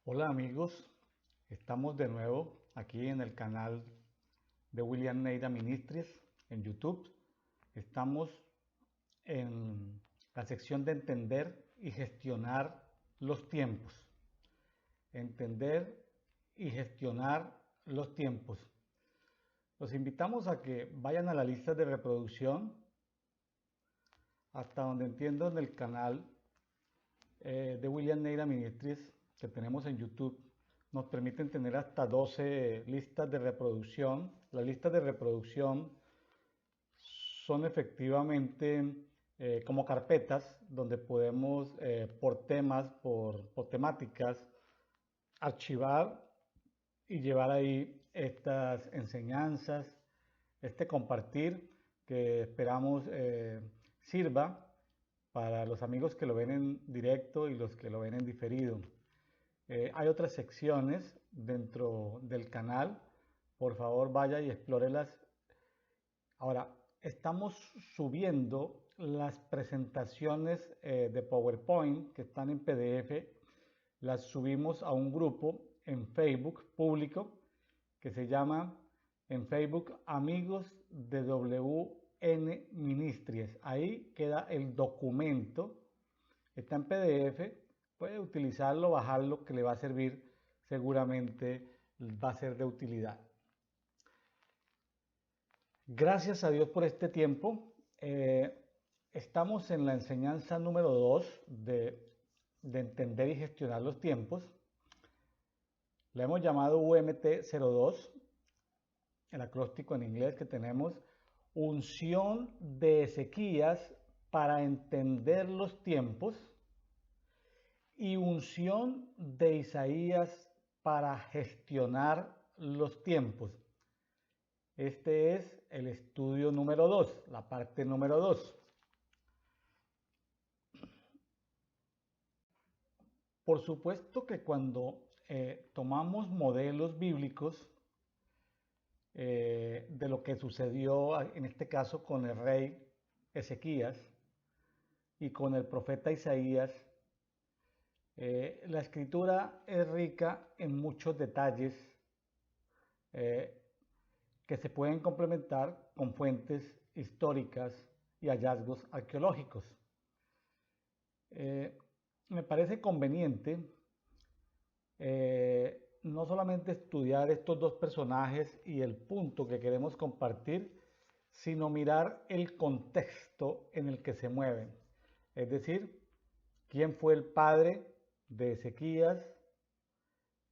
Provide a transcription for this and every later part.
Hola amigos, estamos de nuevo aquí en el canal de William Neira Ministries en YouTube. Estamos en la sección de entender y gestionar los tiempos. Entender y gestionar los tiempos. Los invitamos a que vayan a la lista de reproducción hasta donde entiendo en el canal de William Neira Ministries que tenemos en YouTube. Nos permiten tener hasta 12 listas de reproducción. Las listas de reproducción son efectivamente como carpetas donde podemos por temas, por temáticas, archivar y llevar ahí estas enseñanzas, este compartir que esperamos sirva para los amigos que lo ven en directo y los que lo ven en diferido. Hay otras secciones dentro del canal, por favor vaya y explórelas. Ahora, estamos subiendo las presentaciones de PowerPoint que están en PDF, las subimos a un grupo en Facebook público que se llama en Facebook Amigos de WN Ministries. Ahí queda el documento, está en PDF, puede utilizarlo, bajarlo, que le va a servir, seguramente va a ser de utilidad. Gracias a Dios por este tiempo. Estamos en la enseñanza número 2 de entender y gestionar los tiempos. La hemos llamado UMT02, el acróstico en inglés que tenemos, unción de Ezequías para entender los tiempos y unción de Isaías para gestionar los tiempos. Este es el estudio número 2, la parte número 2. Por supuesto que cuando tomamos modelos bíblicos de lo que sucedió en este caso con el rey Ezequías y con el profeta Isaías, la escritura es rica en muchos detalles que se pueden complementar con fuentes históricas y hallazgos arqueológicos. Me parece conveniente no solamente estudiar estos dos personajes y el punto que queremos compartir, sino mirar el contexto en el que se mueven. Es decir, quién fue el padre de Ezequías,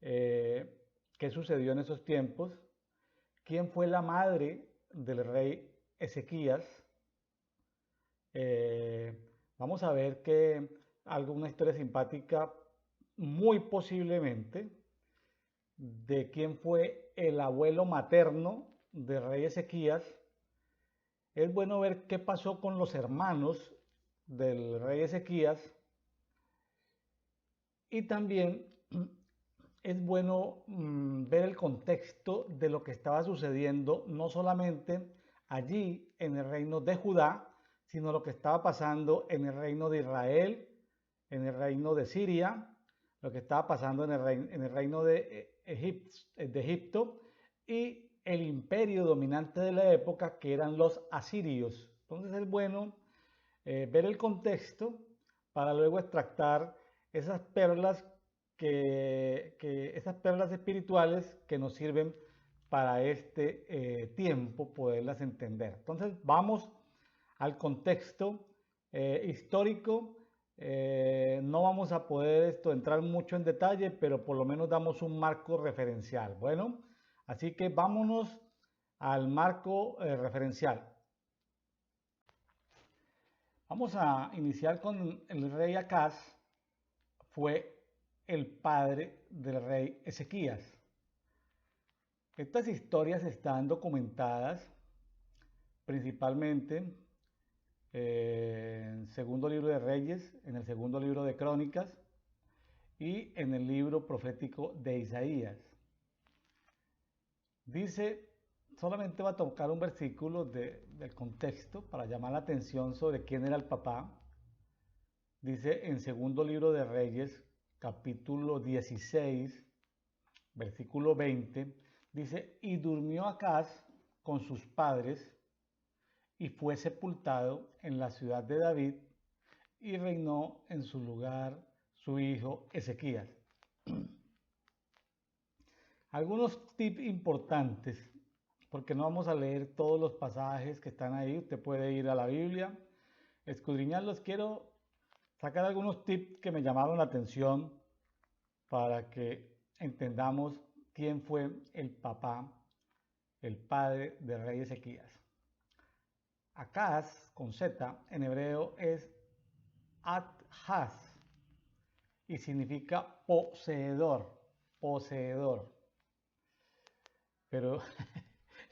qué sucedió en esos tiempos, quién fue la madre del rey Ezequías. Vamos a ver que alguna historia simpática, muy posiblemente, de quién fue el abuelo materno del rey Ezequías. Es bueno ver qué pasó con los hermanos del rey Ezequías y también es bueno ver el contexto de lo que estaba sucediendo, no solamente allí en el reino de Judá, sino lo que estaba pasando en el reino de Israel, en el reino de Siria, lo que estaba pasando en el reino de Egipto y el imperio dominante de la época, que eran los asirios. Entonces es bueno ver el contexto para luego extractar esas perlas esas perlas espirituales que nos sirven para este tiempo poderlas entender. Entonces vamos al contexto histórico. No vamos a poder entrar mucho en detalle, pero por lo menos damos un marco referencial. Bueno, así que vámonos al marco referencial. Vamos a iniciar con el rey Acaz. Fue el padre del rey Ezequías. Estas historias están documentadas principalmente en el segundo libro de Reyes, en el segundo libro de Crónicas y en el libro profético de Isaías. Dice, solamente va a tocar un versículo del contexto para llamar la atención sobre quién era el papá. Dice en segundo libro de Reyes, capítulo 16, versículo 20, dice, y durmió Acaz con sus padres y fue sepultado en la ciudad de David y reinó en su lugar su hijo Ezequías. Algunos tips importantes, porque no vamos a leer todos los pasajes que están ahí, usted puede ir a la Biblia, escudriñarlos. Quiero sacar algunos tips que me llamaron la atención para que entendamos quién fue el papá, el padre del rey Ezequías. Acaz, con Z, en hebreo es At-Haz y significa poseedor, poseedor. Pero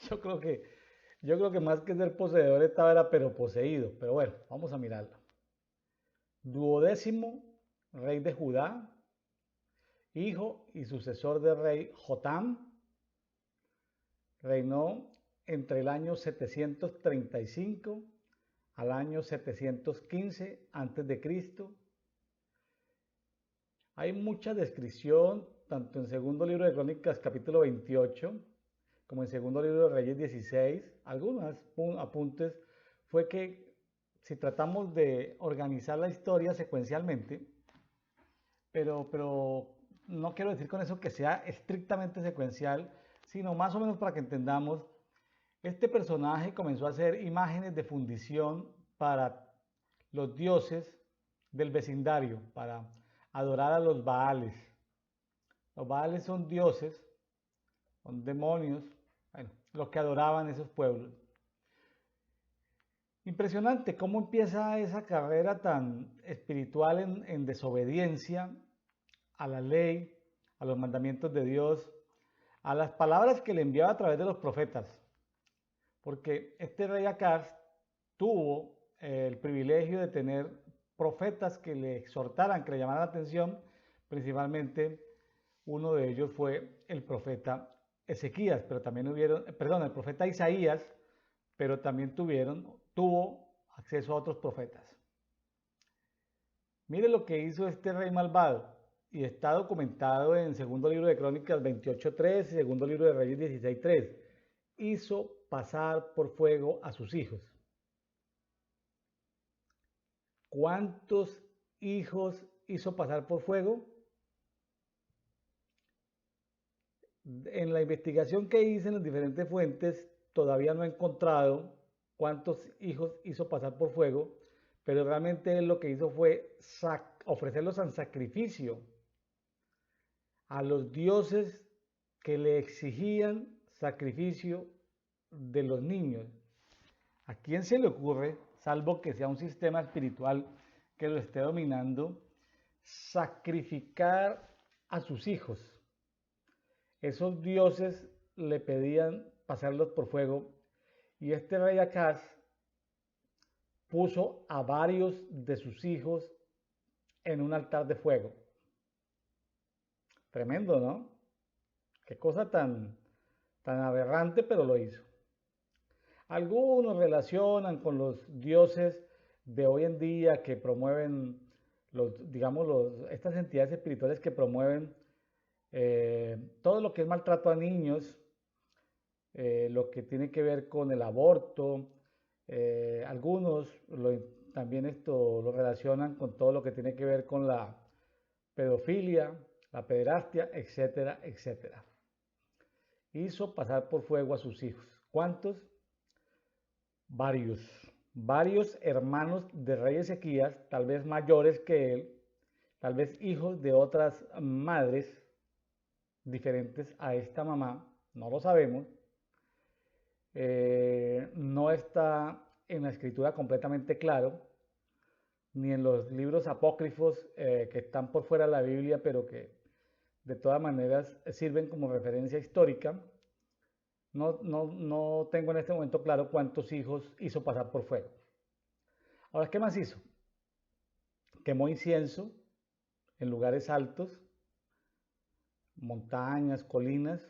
yo creo que más que ser poseedor estaba pero poseído. Pero bueno, vamos a mirarlo. 12º rey de Judá, hijo y sucesor del rey Jotam, reinó entre el año 735 al año 715 a.C. Hay mucha descripción, tanto en segundo libro de Crónicas capítulo 28, como en segundo libro de Reyes 16. Algunos apuntes fue que si tratamos de organizar la historia secuencialmente, pero no quiero decir con eso que sea estrictamente secuencial, sino más o menos para que entendamos, este personaje comenzó a hacer imágenes de fundición para los dioses del vecindario, para adorar a los Baales. Los Baales son dioses, son demonios, bueno, los que adoraban esos pueblos. Impresionante cómo empieza esa carrera tan espiritual en desobediencia a la ley, a los mandamientos de Dios, a las palabras que le enviaba a través de los profetas. Porque este rey Acaz tuvo el privilegio de tener profetas que le exhortaran, que le llamaran la atención. Principalmente uno de ellos fue el profeta Ezequías, pero también el profeta Isaías, pero también tuvo acceso a otros profetas. Mire lo que hizo este rey malvado, y está documentado en segundo libro de Crónicas 28:3 y segundo libro de Reyes 16:3. Hizo pasar por fuego a sus hijos. ¿Cuántos hijos hizo pasar por fuego? En la investigación que hice en las diferentes fuentes, todavía no he encontrado cuántos hijos hizo pasar por fuego, pero realmente él lo que hizo fue ofrecerlos en sacrificio a los dioses que le exigían sacrificio de los niños. ¿A quién se le ocurre, salvo que sea un sistema espiritual que lo esté dominando, sacrificar a sus hijos? Esos dioses le pedían pasarlos por fuego, y este rey Acaz puso a varios de sus hijos en un altar de fuego. Tremendo, ¿no? Qué cosa tan aberrante, pero lo hizo. Algunos relacionan con los dioses de hoy en día que promueven, estas entidades espirituales que promueven todo lo que es maltrato a niños, lo que tiene que ver con el aborto. Algunos también esto lo relacionan con todo lo que tiene que ver con la pedofilia, la pederastia, etcétera, etcétera. Hizo pasar por fuego a sus hijos. ¿Cuántos? Varios hermanos de rey Ezequías, tal vez mayores que él, tal vez hijos de otras madres diferentes a esta mamá, no lo sabemos. No está en la escritura completamente claro, ni en los libros apócrifos que están por fuera de la Biblia, pero que de todas maneras sirven como referencia histórica. No tengo en este momento claro cuántos hijos hizo pasar por fuego. Ahora, ¿qué más hizo? Quemó incienso en lugares altos, montañas, colinas.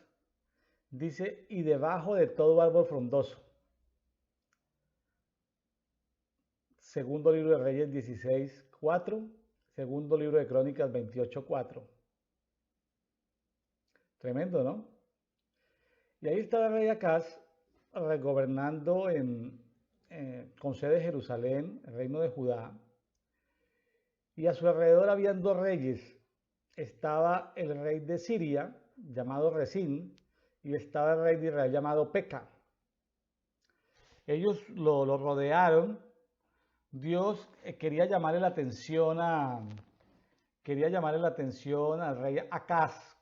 Dice, y debajo de todo árbol frondoso. Segundo libro de Reyes 16:4, segundo libro de Crónicas 28:4. Tremendo, ¿no? Y ahí estaba el rey Acaz gobernando con sede en Jerusalén, el reino de Judá. Y a su alrededor habían dos reyes. Estaba el rey de Siria, llamado Resín, y estaba el rey de Israel, llamado Peca. Ellos lo rodearon. Dios quería llamarle la atención al rey Acaz.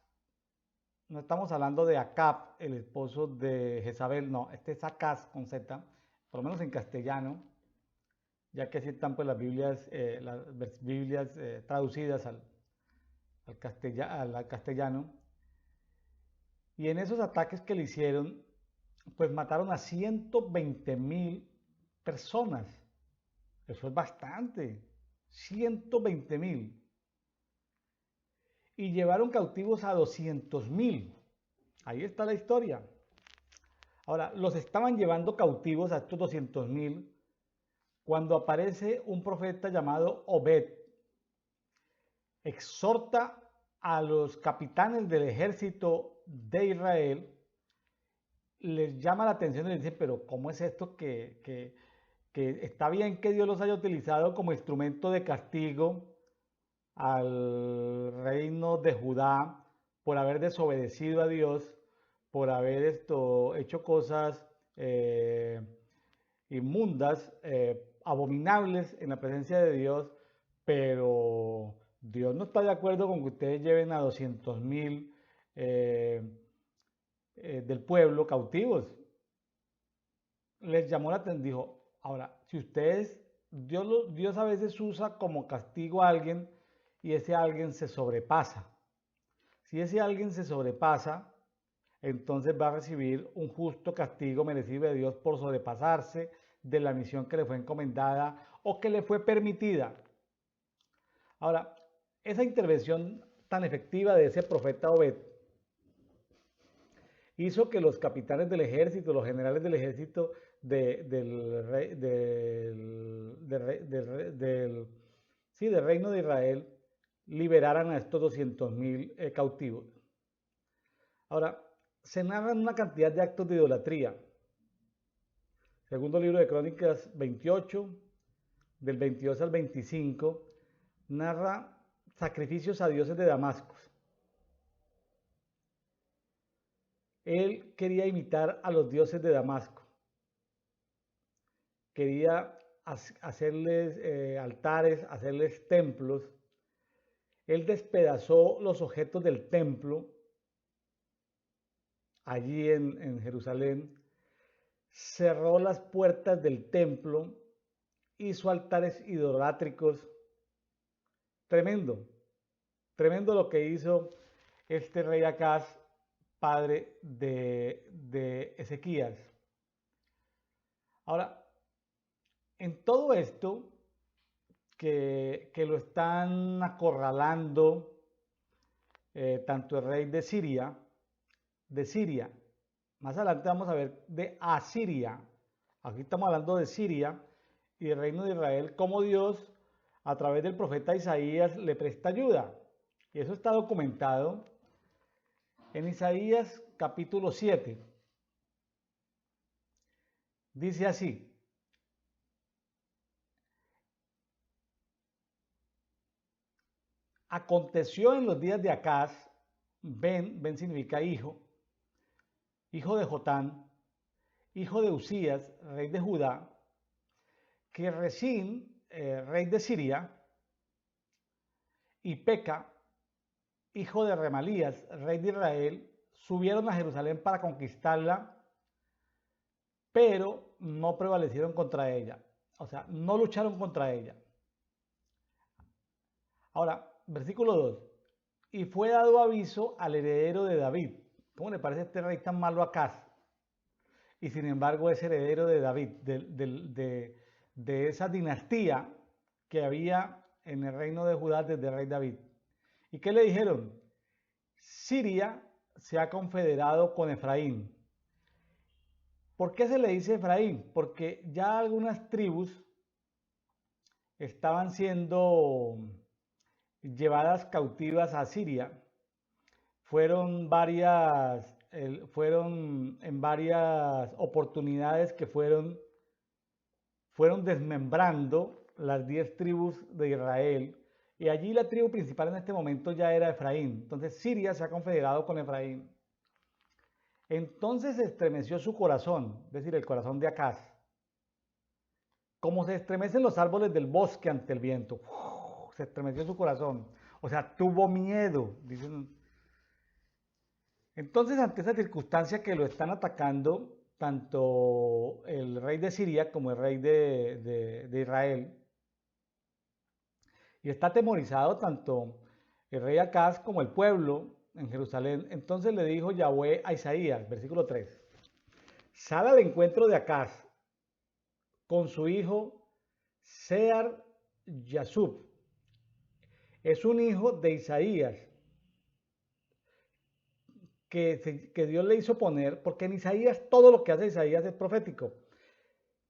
No estamos hablando de Acab, el esposo de Jezabel, no, este es Acaz con Z, por lo menos en castellano, ya que así están pues las Biblias traducidas al castellano. Y en esos ataques que le hicieron, pues mataron a 120,000 personas. Eso es bastante, 120,000. Y llevaron cautivos a 200,000. Ahí está la historia. Ahora, los estaban llevando cautivos a estos 200,000 cuando aparece un profeta llamado Obed. Exhorta a los capitanes del ejército de Israel, les llama la atención y les dice, pero ¿cómo es esto que está bien que Dios los haya utilizado como instrumento de castigo al reino de Judá por haber desobedecido a Dios, por haber hecho cosas inmundas, abominables en la presencia de Dios, pero Dios no está de acuerdo con que ustedes lleven a 200,000 del pueblo cautivos. Les llamó la atención, dijo, ahora, si ustedes, Dios a veces usa como castigo a alguien y ese alguien se sobrepasa. Si ese alguien se sobrepasa, entonces va a recibir un justo castigo merecido de Dios por sobrepasarse de la misión que le fue encomendada o que le fue permitida. Ahora, esa intervención tan efectiva de ese profeta Obed hizo que los capitanes del ejército, los generales del ejército del reino de Israel, liberaran a estos 200,000 cautivos. Ahora, se narran una cantidad de actos de idolatría. Segundo libro de Crónicas 28, del 22 al 25, narra sacrificios a dioses de Damasco. Él quería imitar a los dioses de Damasco. Quería hacerles altares, hacerles templos. Él despedazó los objetos del templo allí en Jerusalén, cerró las puertas del templo, hizo altares idolátricos. Tremendo, tremendo lo que hizo este rey Acaz, padre de Ezequías. Ahora, en todo esto que lo están acorralando, tanto el rey de Siria, más adelante vamos a ver de Asiria, aquí estamos hablando de Siria y del reino de Israel, cómo Dios a través del profeta Isaías le presta ayuda. Y eso está documentado en Isaías capítulo 7. Dice así: aconteció en los días de Acaz, Ben significa hijo de Jotán, hijo de Usías, rey de Judá, que Resín, rey de Siria, y Peca, hijo de Remalías, rey de Israel, subieron a Jerusalén para conquistarla, pero no prevalecieron contra ella. O sea, no lucharon contra ella. Ahora, versículo 2. Y fue dado aviso al heredero de David. ¿Cómo le parece este rey tan malo Acaz? Y sin embargo es heredero de David, de esa dinastía que había en el reino de Judá desde el rey David. ¿Y qué le dijeron? Siria se ha confederado con Efraín. ¿Por qué se le dice Efraín? Porque ya algunas tribus estaban siendo llevadas cautivas a Siria. Fueron en varias oportunidades que fueron desmembrando las 10 tribus de Israel. Y allí la tribu principal en este momento ya era Efraín. Entonces Siria se ha confederado con Efraín. Entonces se estremeció su corazón, es decir, el corazón de Acaz, como se estremecen los árboles del bosque ante el viento. Se estremeció su corazón. O sea, tuvo miedo. Dicen. Entonces, ante esa circunstancia que lo están atacando, tanto el rey de Siria como el rey de Israel, y está atemorizado tanto el rey Acaz como el pueblo en Jerusalén, entonces le dijo Yahweh a Isaías, versículo 3, sal al encuentro de Acaz con su hijo Sear Yasub. Es un hijo de Isaías que Dios le hizo poner, porque en Isaías todo lo que hace Isaías es profético.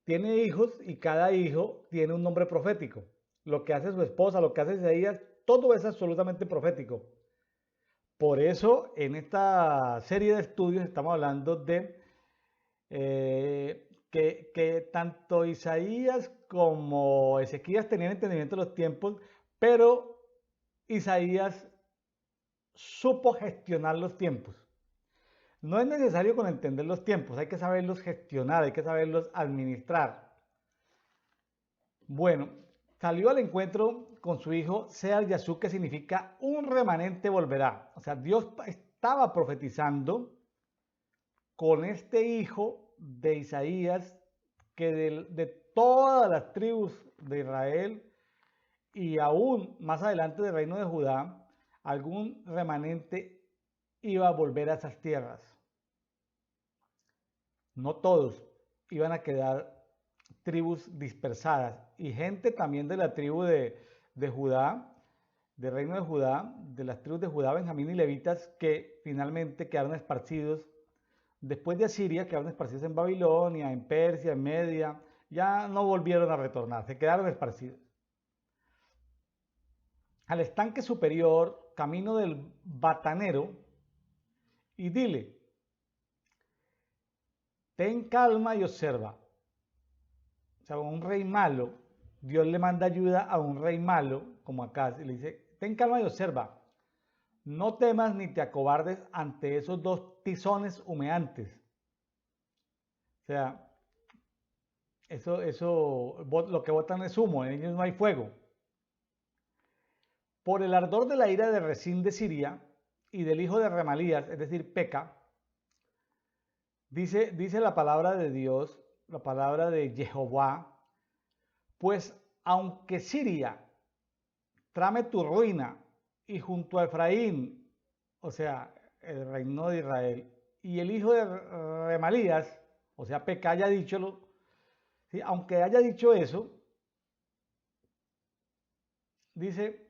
Tiene hijos y cada hijo tiene un nombre profético. Lo que hace su esposa, lo que hace Isaías, todo es absolutamente profético. Por eso, en esta serie de estudios estamos hablando de que tanto Isaías como Ezequías tenían entendimiento de los tiempos, pero Isaías supo gestionar los tiempos. No es necesario con entender los tiempos, hay que saberlos gestionar, hay que saberlos administrar. Bueno, salió al encuentro con su hijo Seal Yasú, que significa un remanente volverá. O sea, Dios estaba profetizando con este hijo de Isaías que de todas las tribus de Israel y aún más adelante del reino de Judá, algún remanente iba a volver a esas tierras. No todos iban a quedar tribus dispersadas y gente también de la tribu de Judá, del reino de Judá, de las tribus de Judá, Benjamín y Levitas, que finalmente quedaron esparcidos después de Asiria, quedaron esparcidos en Babilonia, en Persia, en Media, ya no volvieron a retornar, se quedaron esparcidos. Al estanque superior, camino del Batanero, y dile, ten calma y observa. O sea, un rey malo, Dios le manda ayuda a un rey malo, como acá, y le dice, ten calma y observa. No temas ni te acobardes ante esos dos tizones humeantes. O sea, lo que botan es humo, en ellos no hay fuego. Por el ardor de la ira de Resín de Siria y del hijo de Remalías, es decir, Peca, dice la palabra de Dios, la palabra de Jehová, pues aunque Siria trame tu ruina y junto a Efraín, o sea, el reino de Israel, y el hijo de Remalías, o sea, Peca haya dicho, ¿sí? Aunque haya dicho eso, dice,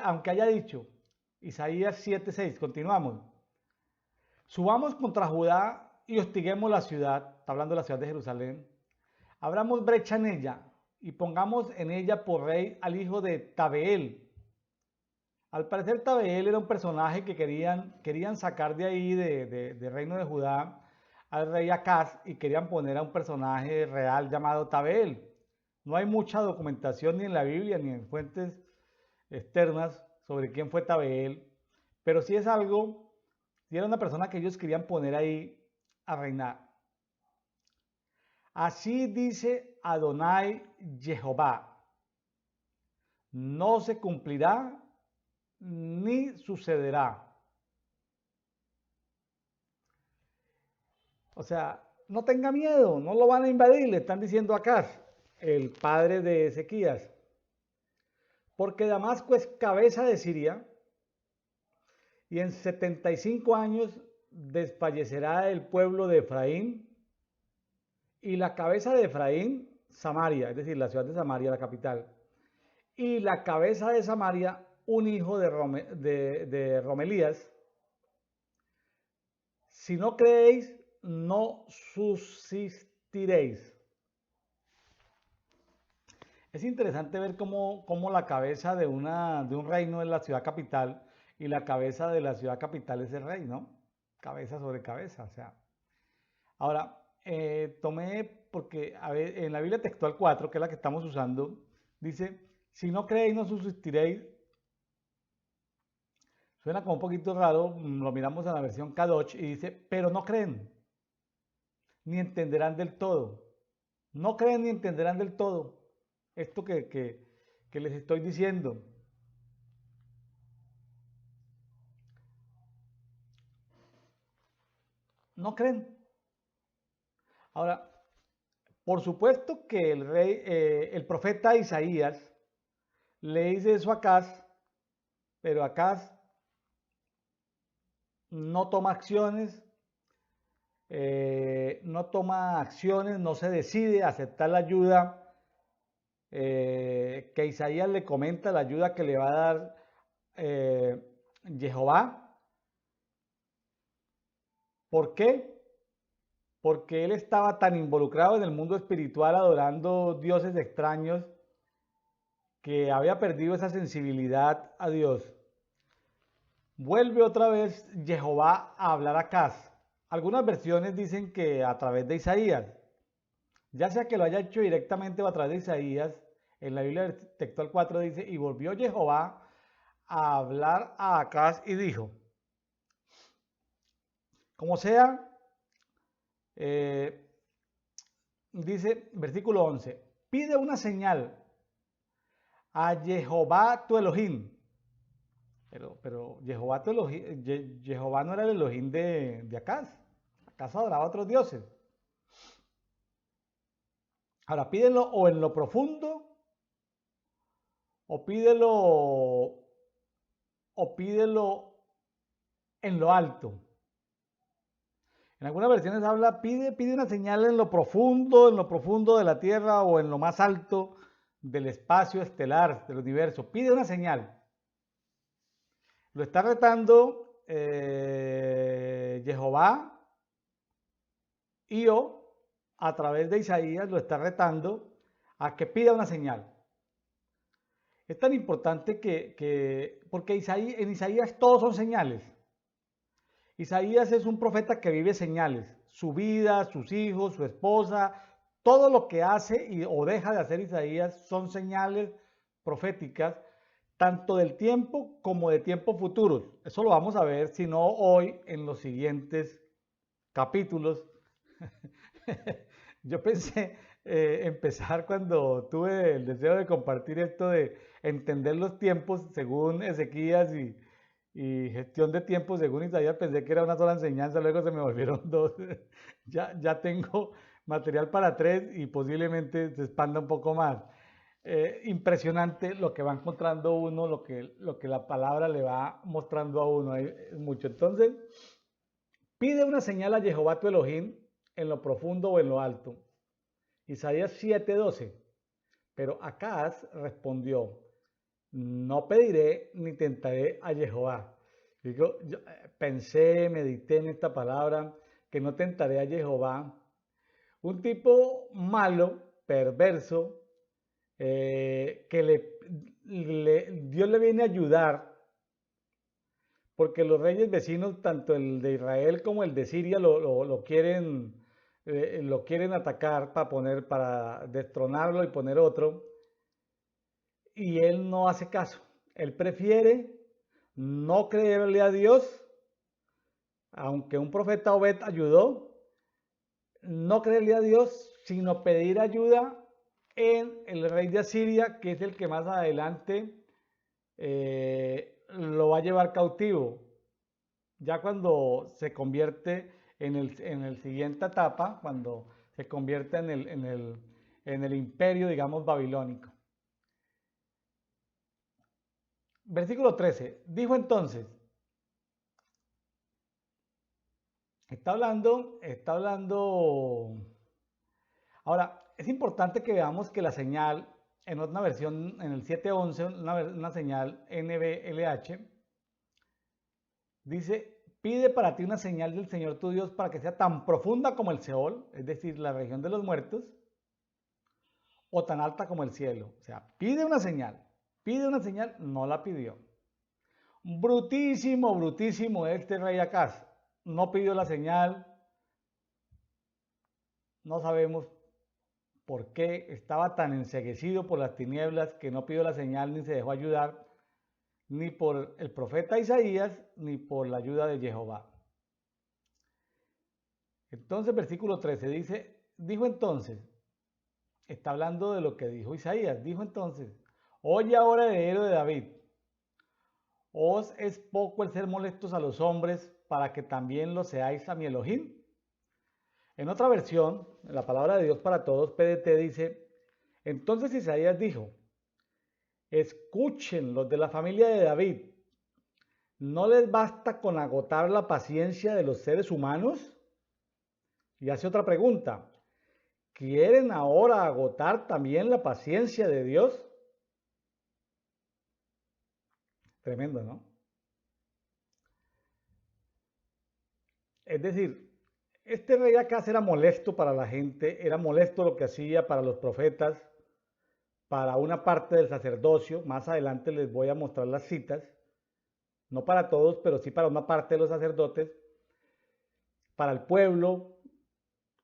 aunque haya dicho, Isaías 7:6, continuamos, subamos contra Judá y hostiguemos la ciudad, está hablando de la ciudad de Jerusalén, abramos brecha en ella y pongamos en ella por rey al hijo de Tabeel. Al parecer Tabeel era un personaje que querían sacar de ahí, de reino de Judá, al rey Acaz y querían poner a un personaje real llamado Tabeel. No hay mucha documentación ni en la Biblia ni en fuentes externas sobre quién fue Tabeel, pero sí es algo, sí era una persona que ellos querían poner ahí a reinar. Así dice Adonai Jehová, no se cumplirá ni sucederá. O sea, no tenga miedo, no lo van a invadir, le están diciendo a Acaz, el padre de Ezequías. Porque Damasco es cabeza de Siria y en 75 años desfallecerá el pueblo de Efraín y la cabeza de Efraín, Samaria, es decir, la ciudad de Samaria, la capital. Y la cabeza de Samaria, un hijo de Romelías. Si no creéis, no subsistiréis. Es interesante ver cómo la cabeza de un reino es la ciudad capital y la cabeza de la ciudad capital es el rey, ¿no? Cabeza sobre cabeza, o sea. Ahora, tomé, porque a ver, en la Biblia textual 4, que es la que estamos usando, dice, si no creéis no subsistiréis. Suena como un poquito raro, lo miramos en la versión Kadosh y dice, pero no creen, ni entenderán del todo. No creen ni entenderán del todo esto que les estoy diciendo. No creen. Ahora, por supuesto que el profeta Isaías le dice eso a Acaz, pero Acaz no toma acciones, no se decide a aceptar la ayuda que Isaías le comenta, la ayuda que le va a dar Jehová. ¿Por qué? Porque él estaba tan involucrado en el mundo espiritual adorando dioses extraños que había perdido esa sensibilidad a Dios. Vuelve otra vez Jehová a hablar a Acaz. Algunas versiones dicen que a través de Isaías, ya sea que lo haya hecho directamente o a través de Isaías, en la Biblia textual 4 dice, y volvió Jehová a hablar a Acaz y dijo, como sea, dice versículo 11, pide una señal a Jehová tu Elohim. Pero Jehová, Jehová no era el Elohim de Acaz. Acaz adoraba a otros dioses. Ahora, pídelo o en lo profundo o pídelo en lo alto. En algunas versiones habla, pide una señal en lo profundo de la tierra o en lo más alto del espacio estelar, del universo. Pide una señal. Lo está retando Jehová y a través de Isaías lo está retando a que pida una señal. Es tan importante porque en Isaías todos son señales. Isaías es un profeta que vive señales. Su vida, sus hijos, su esposa, todo lo que hace o deja de hacer Isaías son señales proféticas, tanto del tiempo como de tiempos futuros. Eso lo vamos a ver, si no hoy, en los siguientes capítulos. Yo pensé empezar cuando tuve el deseo de compartir esto de entender los tiempos según Ezequías y gestión de tiempos según Isaías, pensé que era una sola enseñanza, luego se me volvieron dos. Ya tengo material para tres y posiblemente se expanda un poco más. Impresionante lo que va encontrando uno, lo que la palabra le va mostrando a uno, es mucho. Entonces, pide una señal a Jehová tu Elohim en lo profundo o en lo alto. Isaías 7:12. Pero Acaz respondió, no pediré ni tentaré a Jehová. Yo pensé, medité en esta palabra, que no tentaré a Jehová. Un tipo malo, perverso, que Dios le viene a ayudar, porque los reyes vecinos, tanto el de Israel como el de Siria, lo quieren atacar para destronarlo y poner otro, y él no hace caso. Él prefiere no creerle a Dios, aunque un profeta Obed ayudó, no creerle a Dios, sino pedir ayuda en el rey de Asiria, que es el que más adelante lo va a llevar cautivo. Ya cuando se convierte en el siguiente etapa, cuando se convierte en el imperio, digamos, babilónico. Versículo 13. Dijo entonces, está hablando. Ahora, es importante que veamos que la señal, en otra versión, en el 7:11, una señal NBLH, dice, pide para ti una señal del Señor tu Dios para que sea tan profunda como el Seol, es decir, la región de los muertos, o tan alta como el cielo. O sea, pide una señal, no la pidió. Brutísimo, brutísimo este rey Acaz. No pidió la señal, no sabemos por qué estaba tan enceguecido por las tinieblas que no pidió la señal ni se dejó ayudar ni por el profeta Isaías ni por la ayuda de Jehová. Entonces, versículo 13 dice, dijo entonces, está hablando de lo que dijo Isaías, dijo entonces, oye ahora, heredero de David, ¿os es poco el ser molestos a los hombres para que también lo seáis a mi Elohim? En otra versión, la palabra de Dios para todos, PDT, dice, entonces Isaías dijo, escuchen los de la familia de David, ¿no les basta con agotar la paciencia de los seres humanos? Y hace otra pregunta, ¿quieren ahora agotar también la paciencia de Dios? Tremendo, ¿no? Es decir, este rey Acaz era molesto para la gente, era molesto lo que hacía para los profetas, para una parte del sacerdocio. Más adelante les voy a mostrar las citas, no para todos, pero sí para una parte de los sacerdotes. Para el pueblo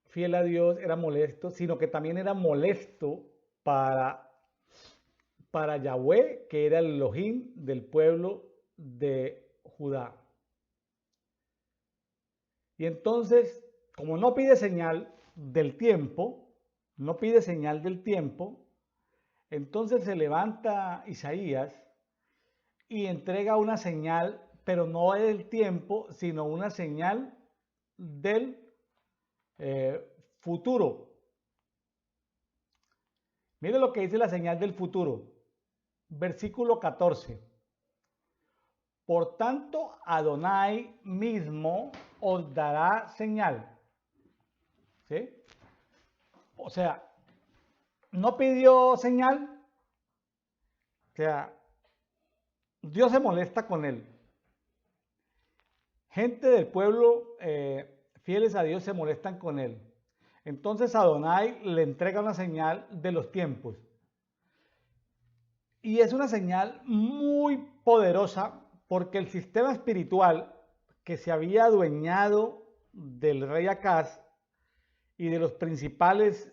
fiel a Dios era molesto, sino que también era molesto para Yahweh, que era el Elohim del pueblo de Judá. Y entonces, como no pide señal del tiempo, entonces se levanta Isaías y entrega una señal, pero no del tiempo, sino una señal del futuro. Mire lo que dice la señal del futuro. Versículo 14. Por tanto, Adonai mismo os dará señal. ¿Sí? O sea, no pidió señal. O sea, Dios se molesta con él. Gente del pueblo fieles a Dios se molestan con él. Entonces Adonai le entrega una señal de los tiempos. Y es una señal muy poderosa porque el sistema espiritual que se había adueñado del rey Acaz y de los principales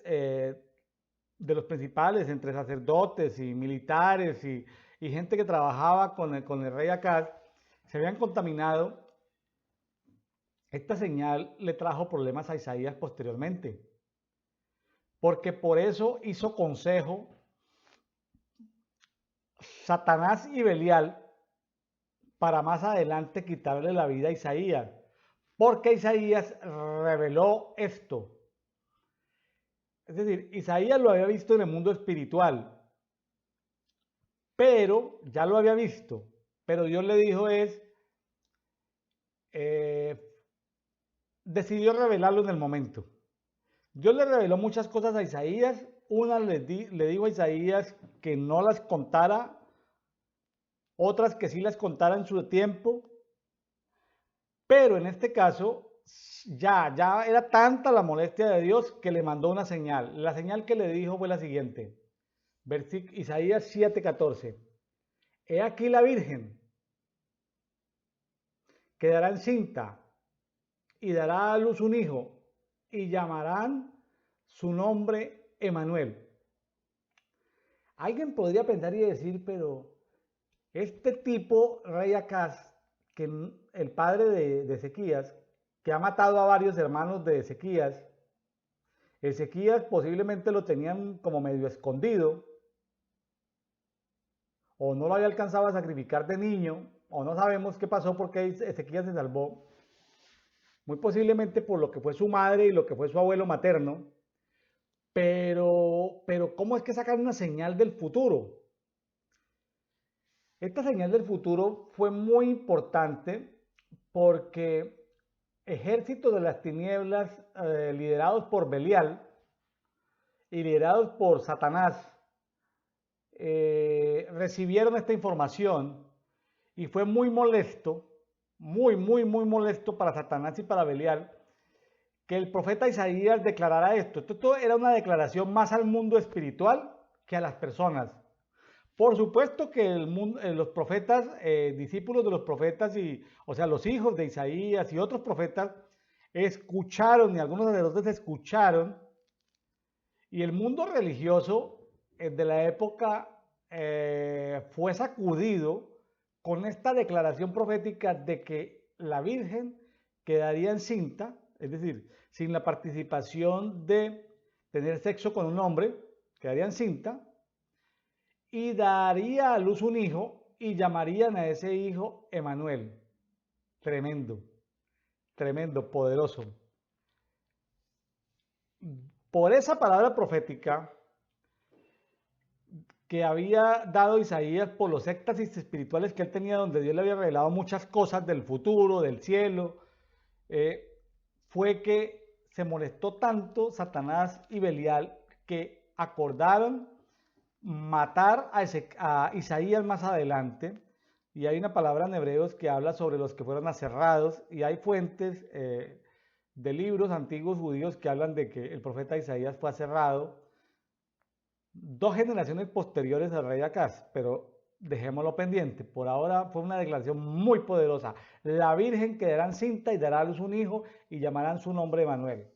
entre sacerdotes y militares y gente que trabajaba con el rey Acaz, se habían contaminado. Esta señal le trajo problemas a Isaías posteriormente, porque por eso hizo consejo Satanás y Belial para más adelante quitarle la vida a Isaías, porque Isaías reveló esto. Es decir, Isaías lo había visto en el mundo espiritual, pero ya lo había visto, pero Dios le dijo decidió revelarlo en el momento. Dios le reveló muchas cosas a Isaías, una le dijo a Isaías que no las contara, otras que sí las contara en su tiempo, pero en este caso ya era tanta la molestia de Dios que le mandó una señal. La señal que le dijo fue la siguiente, Isaías 7:14. He aquí la Virgen quedará encinta y dará a luz un hijo y llamarán su nombre Emanuel. Alguien podría pensar y decir, pero este tipo, rey Acaz, que el padre de Ezequías, que ha matado a varios hermanos de Ezequías, Ezequías posiblemente lo tenían como medio escondido, o no lo había alcanzado a sacrificar de niño, o no sabemos qué pasó porque Ezequías se salvó, muy posiblemente por lo que fue su madre y lo que fue su abuelo materno, pero ¿cómo es que sacan una señal del futuro? Esta señal del futuro fue muy importante porque ejércitos de las tinieblas liderados por Belial y liderados por Satanás recibieron esta información y fue muy molesto, muy molesto para Satanás y para Belial que el profeta Isaías declarara esto. Esto era una declaración más al mundo espiritual que a las personas. Por supuesto que los profetas, discípulos de los profetas, o sea, los hijos de Isaías y otros profetas, escucharon, y algunos sacerdotes escucharon, y el mundo religioso de la época fue sacudido con esta declaración profética de que la Virgen quedaría encinta, es decir, sin la participación de tener sexo con un hombre, quedaría encinta, y daría a luz un hijo y llamarían a ese hijo Emanuel. Tremendo, tremendo, poderoso. Por esa palabra profética que había dado Isaías por los éxtasis espirituales que él tenía, donde Dios le había revelado muchas cosas del futuro, del cielo, fue que se molestó tanto Satanás y Belial que acordaron matar a Isaías más adelante. Y hay una palabra en hebreos que habla sobre los que fueron aserrados, y hay fuentes de libros antiguos judíos que hablan de que el profeta Isaías fue aserrado 2 generaciones posteriores al rey Acaz, pero dejémoslo pendiente. Por ahora fue una declaración muy poderosa. La Virgen quedará encinta y dará a luz un hijo y llamarán su nombre Emanuel.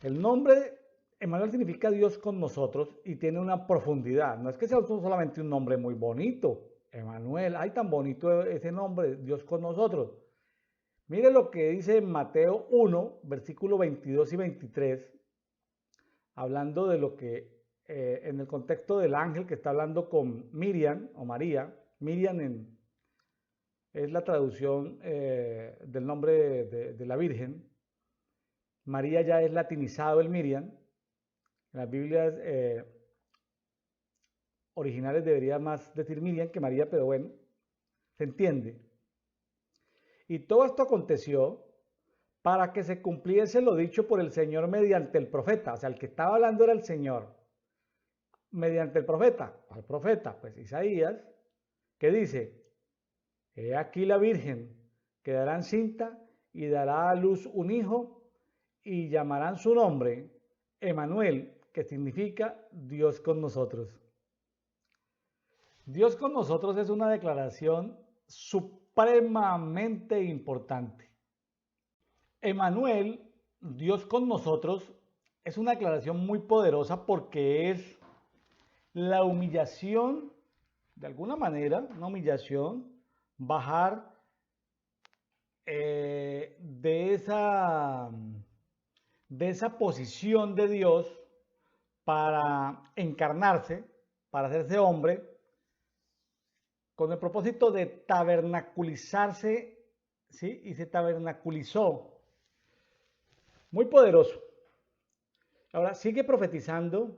El nombre Emanuel significa Dios con nosotros y tiene una profundidad. No es que sea solamente un nombre muy bonito. Emanuel, ay, tan bonito ese nombre, Dios con nosotros. Mire lo que dice en Mateo 1, versículos 22 y 23, hablando de lo que en el contexto del ángel que está hablando con Miriam o María. Miriam es la traducción del nombre de la Virgen. María ya es latinizado el Miriam. En las Biblias originales debería más decir Miriam que María, pero bueno, se entiende. Y todo esto aconteció para que se cumpliese lo dicho por el Señor mediante el profeta. O sea, el que estaba hablando era el Señor. Mediante el profeta. Al profeta, pues Isaías, que dice: he aquí la Virgen quedará encinta y dará a luz un hijo y llamarán su nombre Emanuel, que significa Dios con nosotros. Dios con nosotros es una declaración supremamente importante. Emanuel, Dios con nosotros, es una declaración muy poderosa porque es la humillación, de alguna manera, una humillación, bajar de esa posición de Dios para encarnarse, para hacerse hombre, con el propósito de tabernaculizarse, ¿sí? Y se tabernaculizó. Muy poderoso. Ahora sigue profetizando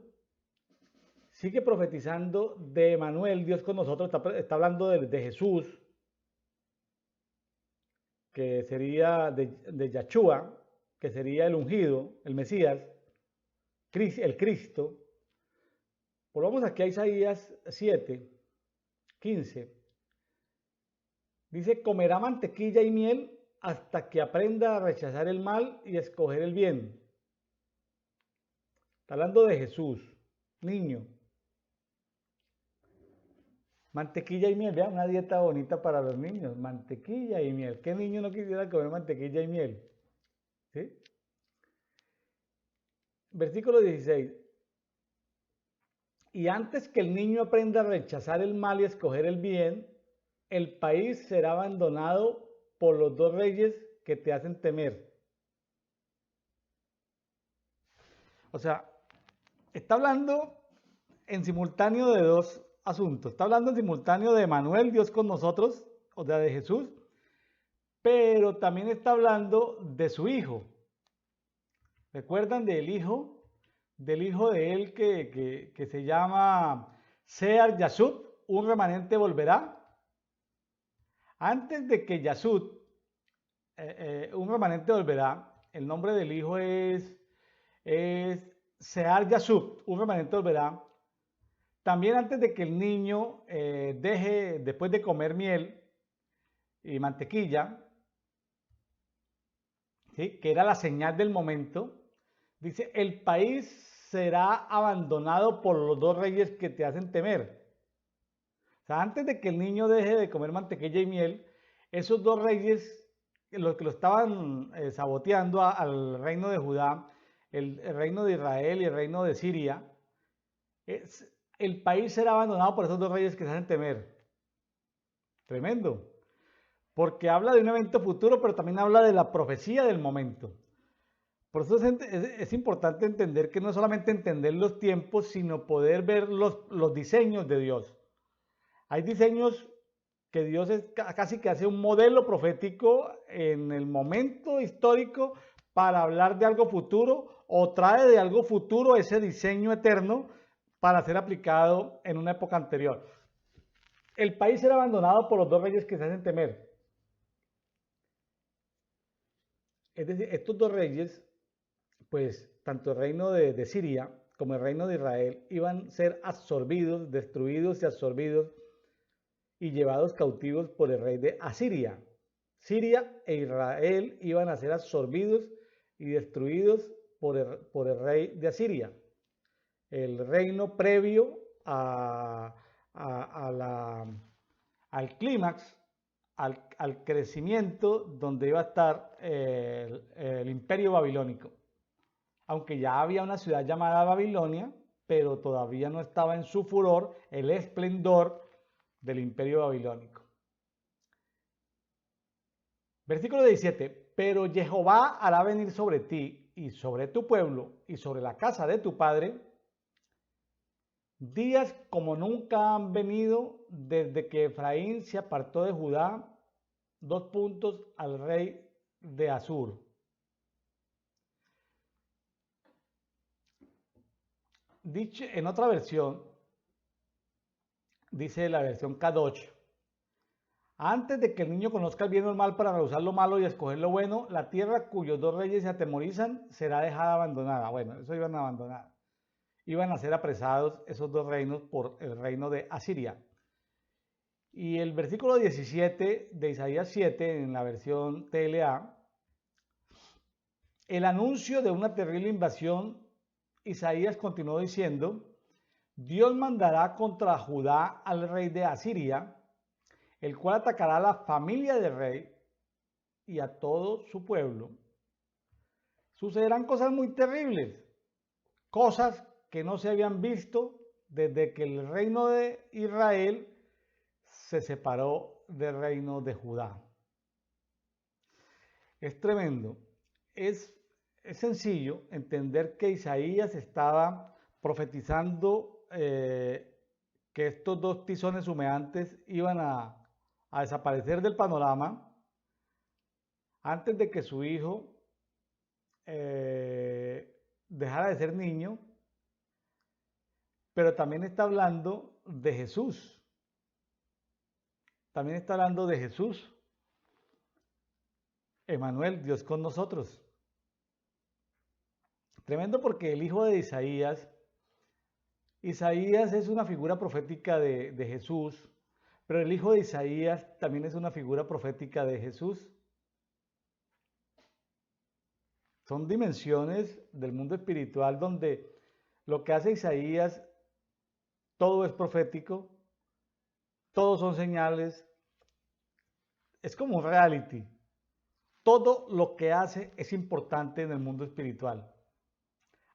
de Emanuel, Dios con nosotros. Está hablando de Jesús, que sería de Yahshua, que sería el ungido, el Mesías, el Cristo. Volvamos aquí a Isaías 7, 15. Dice: comerá mantequilla y miel hasta que aprenda a rechazar el mal y escoger el bien. Está hablando de Jesús, niño. Mantequilla y miel, vean, una dieta bonita para los niños. Mantequilla y miel. ¿Qué niño no quisiera comer mantequilla y miel? ¿Sí? Versículo 16. Y antes que el niño aprenda a rechazar el mal y escoger el bien, el país será abandonado por los 2 reyes que te hacen temer. O sea, está hablando en simultáneo de 2 asuntos. Está hablando en simultáneo de Emanuel, Dios con nosotros, o sea, de Jesús, pero también está hablando de su hijo. ¿Recuerdan del hijo de él que se llama Sear Yasud? Un remanente volverá. Antes de que Yasud, un remanente volverá, el nombre del hijo es Sear Yasud, un remanente volverá. También antes de que el niño deje, después de comer miel y mantequilla, ¿sí?, que era la señal del momento, dice, el país será abandonado por los dos reyes que te hacen temer. O sea, antes de que el niño deje de comer mantequilla y miel, esos dos reyes, los que lo estaban saboteando al reino de Judá, el reino de Israel y el reino de Siria, el país será abandonado por esos dos reyes que se hacen temer. Tremendo. Porque habla de un evento futuro, pero también habla de la profecía del momento. Por eso es importante entender que no es solamente entender los tiempos, sino poder ver los diseños de Dios. Hay diseños que Dios casi que hace un modelo profético en el momento histórico para hablar de algo futuro, o trae de algo futuro ese diseño eterno para ser aplicado en una época anterior. El país será abandonado por los dos reyes que se hacen temer. Es decir, estos dos reyes, pues tanto el reino de Siria como el reino de Israel iban a ser absorbidos, destruidos y absorbidos y llevados cautivos por el rey de Asiria. Siria e Israel iban a ser absorbidos y destruidos por el rey de Asiria. El reino previo al clímax, al crecimiento donde iba a estar el imperio babilónico. Aunque ya había una ciudad llamada Babilonia, pero todavía no estaba en su furor el esplendor del imperio babilónico. Versículo 17, pero Jehová hará venir sobre ti y sobre tu pueblo y sobre la casa de tu padre días como nunca han venido desde que Efraín se apartó de Judá, al rey de Asur. Dicho en otra versión, dice la versión Kadosh, antes de que el niño conozca el bien o el mal para rehusar lo malo y escoger lo bueno, la tierra cuyos dos reyes se atemorizan será dejada abandonada. Bueno, eso iban a abandonar. Iban a ser apresados esos dos reinos por el reino de Asiria. Y el versículo 17 de Isaías 7, en la versión TLA, el anuncio de una terrible invasión, Isaías continuó diciendo, Dios mandará contra Judá al rey de Asiria, el cual atacará a la familia del rey y a todo su pueblo. Sucederán cosas muy terribles, cosas que no se habían visto desde que el reino de Israel se separó del reino de Judá. Es tremendo. Es sencillo entender que Isaías estaba profetizando que estos dos tizones humeantes iban a desaparecer del panorama antes de que su hijo dejara de ser niño, pero también está hablando de Jesús. También está hablando de Jesús. Emmanuel, Dios con nosotros. Tremendo porque el hijo de Isaías es una figura profética de Jesús, pero el hijo de Isaías también es una figura profética de Jesús. Son dimensiones del mundo espiritual donde lo que hace Isaías, todo es profético, todos son señales, es como un reality. Todo lo que hace es importante en el mundo espiritual.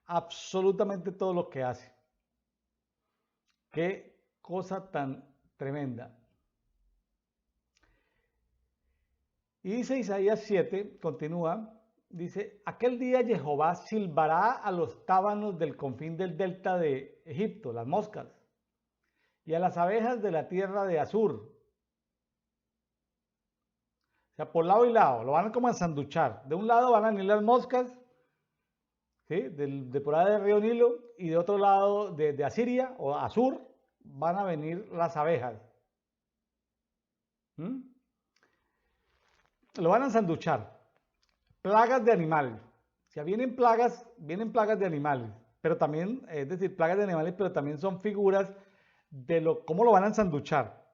Absolutamente todo lo que hace. Qué cosa tan tremenda. Y dice Isaías 7, continúa, dice, aquel día Jehová silbará a los tábanos del confín del delta de Egipto, las moscas, y a las abejas de la tierra de Asur. O sea, por lado y lado, lo van como a ensanduchar. De un lado van a venir las moscas, ¿sí?, de por allá del río Nilo, y de otro lado de Asiria o Asur van a venir las abejas. Lo van a ensanduchar. Plagas de animales. O sea, vienen plagas de animales, pero también, es decir, plagas de animales, pero también son figuras de cómo lo van a ensanduchar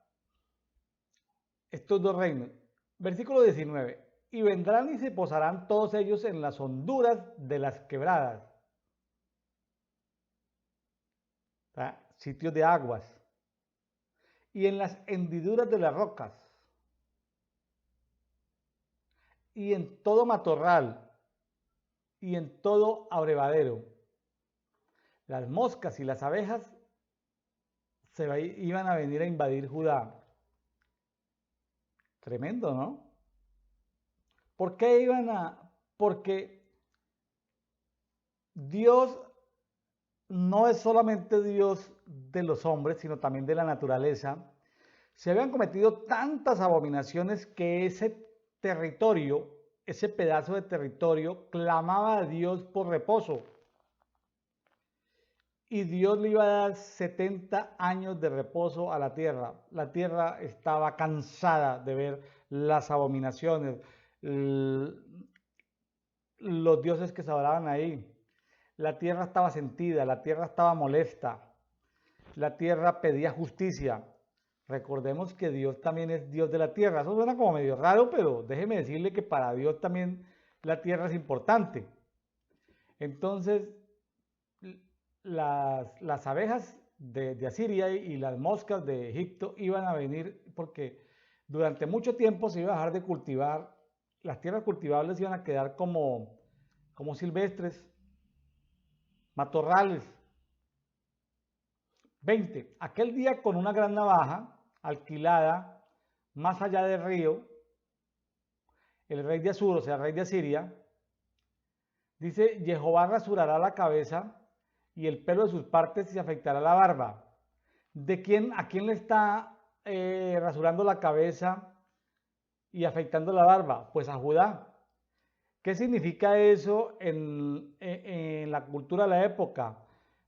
estos dos reinos. Versículo 19. y vendrán y se posarán todos ellos en las honduras de las quebradas, o sea, sitios de aguas, y en las hendiduras de las rocas, y en todo matorral, y en todo abrevadero. Las moscas y las abejas iban a venir a invadir Judá. Tremendo, ¿no? ¿Por qué iban a...? Porque Dios no es solamente Dios de los hombres, sino también de la naturaleza. Se habían cometido tantas abominaciones que ese territorio, ese pedazo de territorio, clamaba a Dios por reposo. Y Dios le iba a dar 70 años de reposo a la tierra. La tierra estaba cansada de ver las abominaciones, los dioses que se adoraban ahí. La tierra estaba sentida, la tierra estaba molesta, la tierra pedía justicia. Recordemos que Dios también es Dios de la tierra. Eso suena como medio raro, pero déjeme decirle que para Dios también la tierra es importante. Entonces, las abejas de Asiria y las moscas de Egipto iban a venir porque durante mucho tiempo se iba a dejar de cultivar, las tierras cultivables iban a quedar como silvestres, matorrales. 20. Aquel día con una gran navaja alquilada más allá del río, el rey de Asur, o sea, el rey de Asiria, dice, Jehová rasurará la cabeza y el pelo de sus partes y se afeitará la barba. ¿A quién le está rasurando la cabeza y afeitando la barba? Pues a Judá. ¿Qué significa eso en la cultura de la época?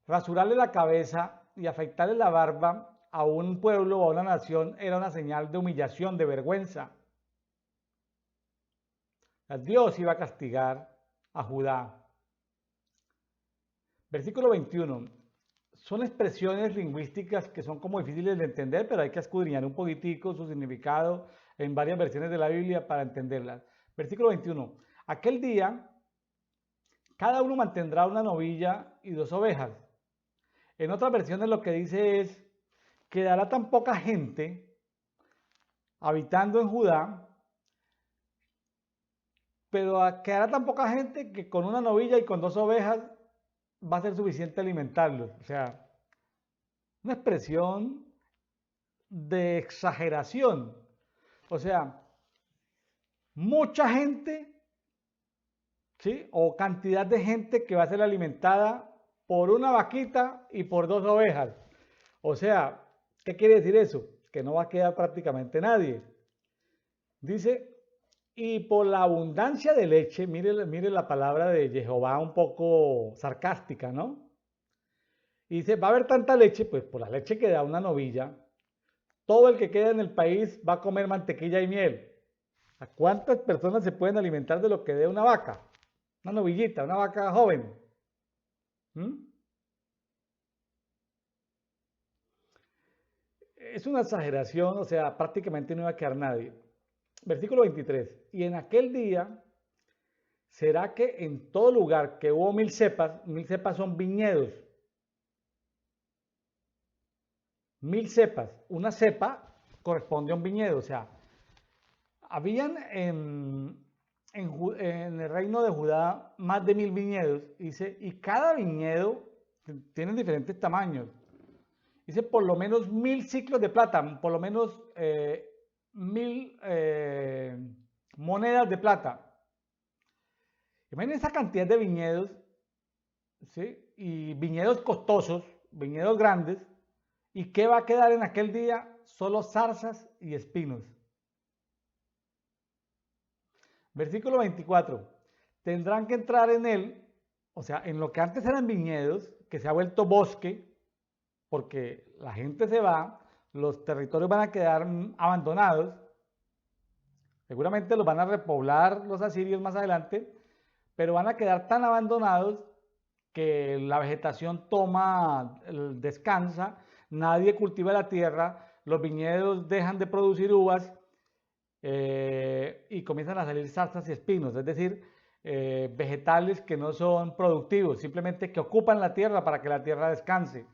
Rasurarle la cabeza y afeitarle la barba a un pueblo o a una nación era una señal de humillación, de vergüenza. Dios iba a castigar a Judá. Versículo 21. Son expresiones lingüísticas que son como difíciles de entender, pero hay que escudriñar un poquitico su significado en varias versiones de la Biblia para entenderlas. Versículo 21. Aquel día, cada uno mantendrá una novilla y 2 ovejas. En otras versiones lo que dice es, quedará tan poca gente habitando en Judá, pero quedará tan poca gente que con una novilla y con 2 ovejas va a ser suficiente alimentarlos. O sea, una expresión de exageración. O sea, mucha gente, ¿sí? O cantidad de gente que va a ser alimentada por una vaquita y por 2 ovejas. O sea, ¿qué quiere decir eso? Que no va a quedar prácticamente nadie. Dice, y por la abundancia de leche, mire la palabra de Jehová un poco sarcástica, ¿no? Y dice, va a haber tanta leche, pues por la leche que da una novilla, todo el que queda en el país va a comer mantequilla y miel. ¿A cuántas personas se pueden alimentar de lo que dé una vaca? Una novillita, una vaca joven. Es una exageración, o sea, prácticamente no iba a quedar nadie. Versículo 23. Y en aquel día será que en todo lugar que hubo 1000 cepas son viñedos. 1000 cepas. Una cepa corresponde a un viñedo, o sea, habían en el reino de Judá más de 1000 viñedos, dice, y cada viñedo tiene diferentes tamaños. Dice, por lo menos 1000 ciclos de plata, por lo menos 1000 monedas de plata. Imaginen esa cantidad de viñedos, ¿sí? Y viñedos costosos, viñedos grandes, ¿y qué va a quedar en aquel día? Solo zarzas y espinos. Versículo 24. Tendrán que entrar en él, o sea, en lo que antes eran viñedos, que se ha vuelto bosque, porque la gente se va, los territorios van a quedar abandonados, seguramente los van a repoblar los asirios más adelante, pero van a quedar tan abandonados que la vegetación descansa, nadie cultiva la tierra, los viñedos dejan de producir uvas y comienzan a salir zarzas y espinos, es decir, vegetales que no son productivos, simplemente que ocupan la tierra para que la tierra descanse.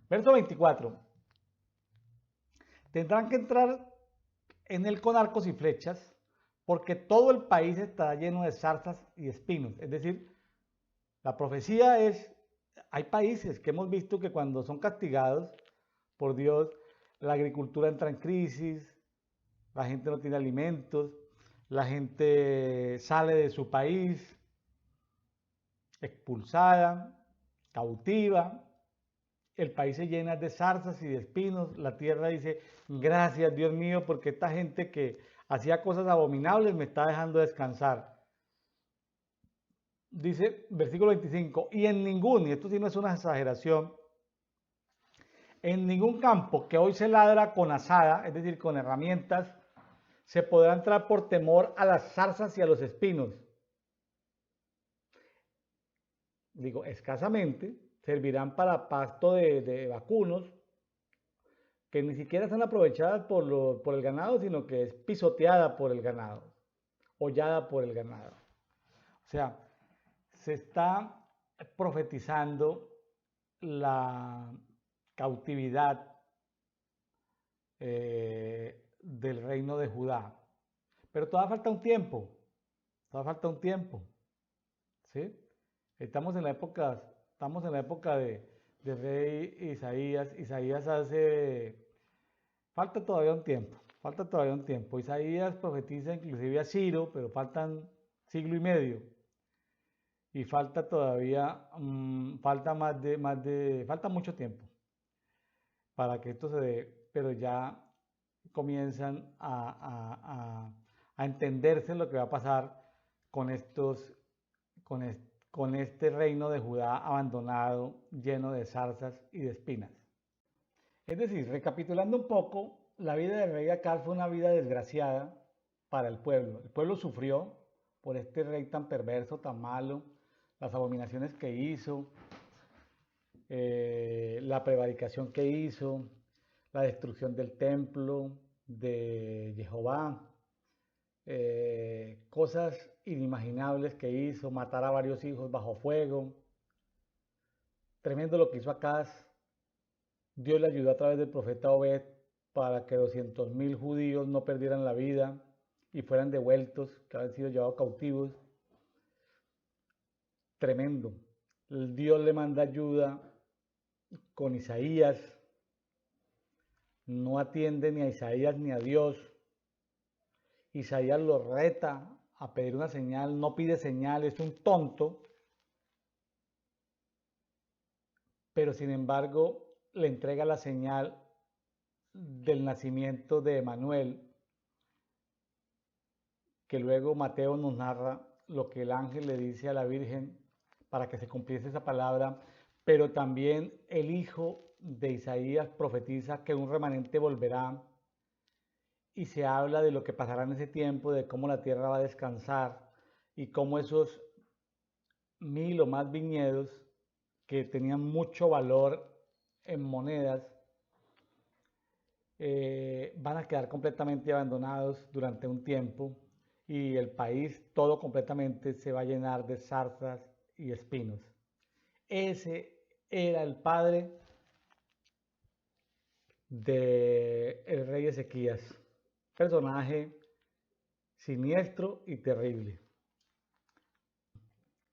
Verso 24. Tendrán que entrar en él con arcos y flechas, porque todo el país estará lleno de zarzas y espinos. Es decir, la profecía es, hay países que hemos visto que cuando son castigados por Dios, la agricultura entra en crisis, la gente no tiene alimentos, la gente sale de su país expulsada, cautiva, el país se llena de zarzas y de espinos, la tierra dice, gracias Dios mío, porque esta gente que hacía cosas abominables me está dejando descansar. Dice, versículo 25, y en ningún, y esto sí no es una exageración, en ningún campo que hoy se ladra con azada, es decir, con herramientas, se podrá entrar por temor a las zarzas y a los espinos. Digo, escasamente servirán para pasto de vacunos, que ni siquiera son aprovechadas por el ganado, sino que es pisoteada por el ganado, hollada por el ganado. O sea, se está profetizando la cautividad del reino de Judá. Pero todavía falta un tiempo, todavía falta un tiempo, ¿sí? Estamos en la época de rey Isaías. Isaías falta todavía un tiempo, falta todavía un tiempo. Isaías profetiza inclusive a Ciro, pero faltan siglo y medio. Y falta todavía, falta mucho tiempo para que esto se dé, pero ya comienzan a entenderse lo que va a pasar con con este reino de Judá abandonado, lleno de zarzas y de espinas. Es decir, recapitulando un poco, la vida del rey Acaz fue una vida desgraciada para el pueblo. El pueblo sufrió por este rey tan perverso, tan malo, las abominaciones que hizo, la prevaricación que hizo, la destrucción del templo de Jehová, cosas inimaginables que hizo, matar a varios hijos bajo fuego. Tremendo lo que hizo Acaz. Dios le ayudó a través del profeta Obed para que 200.000 judíos no perdieran la vida y fueran devueltos, que habían sido llevados cautivos. Tremendo. Dios le manda ayuda con Isaías. No atiende ni a Isaías ni a Dios. Isaías lo reta a pedir una señal, no pide señal, es un tonto. Pero sin embargo le entrega la señal del nacimiento de Emanuel, que luego Mateo nos narra lo que el ángel le dice a la Virgen para que se cumpliese esa palabra, pero también el hijo de Isaías profetiza que un remanente volverá y se habla de lo que pasará en ese tiempo, de cómo la tierra va a descansar y cómo esos 1000 o más viñedos que tenían mucho valor en monedas van a quedar completamente abandonados durante un tiempo y el país todo completamente se va a llenar de zarzas y espinos. Ese era el padre del rey Ezequías, personaje siniestro y terrible.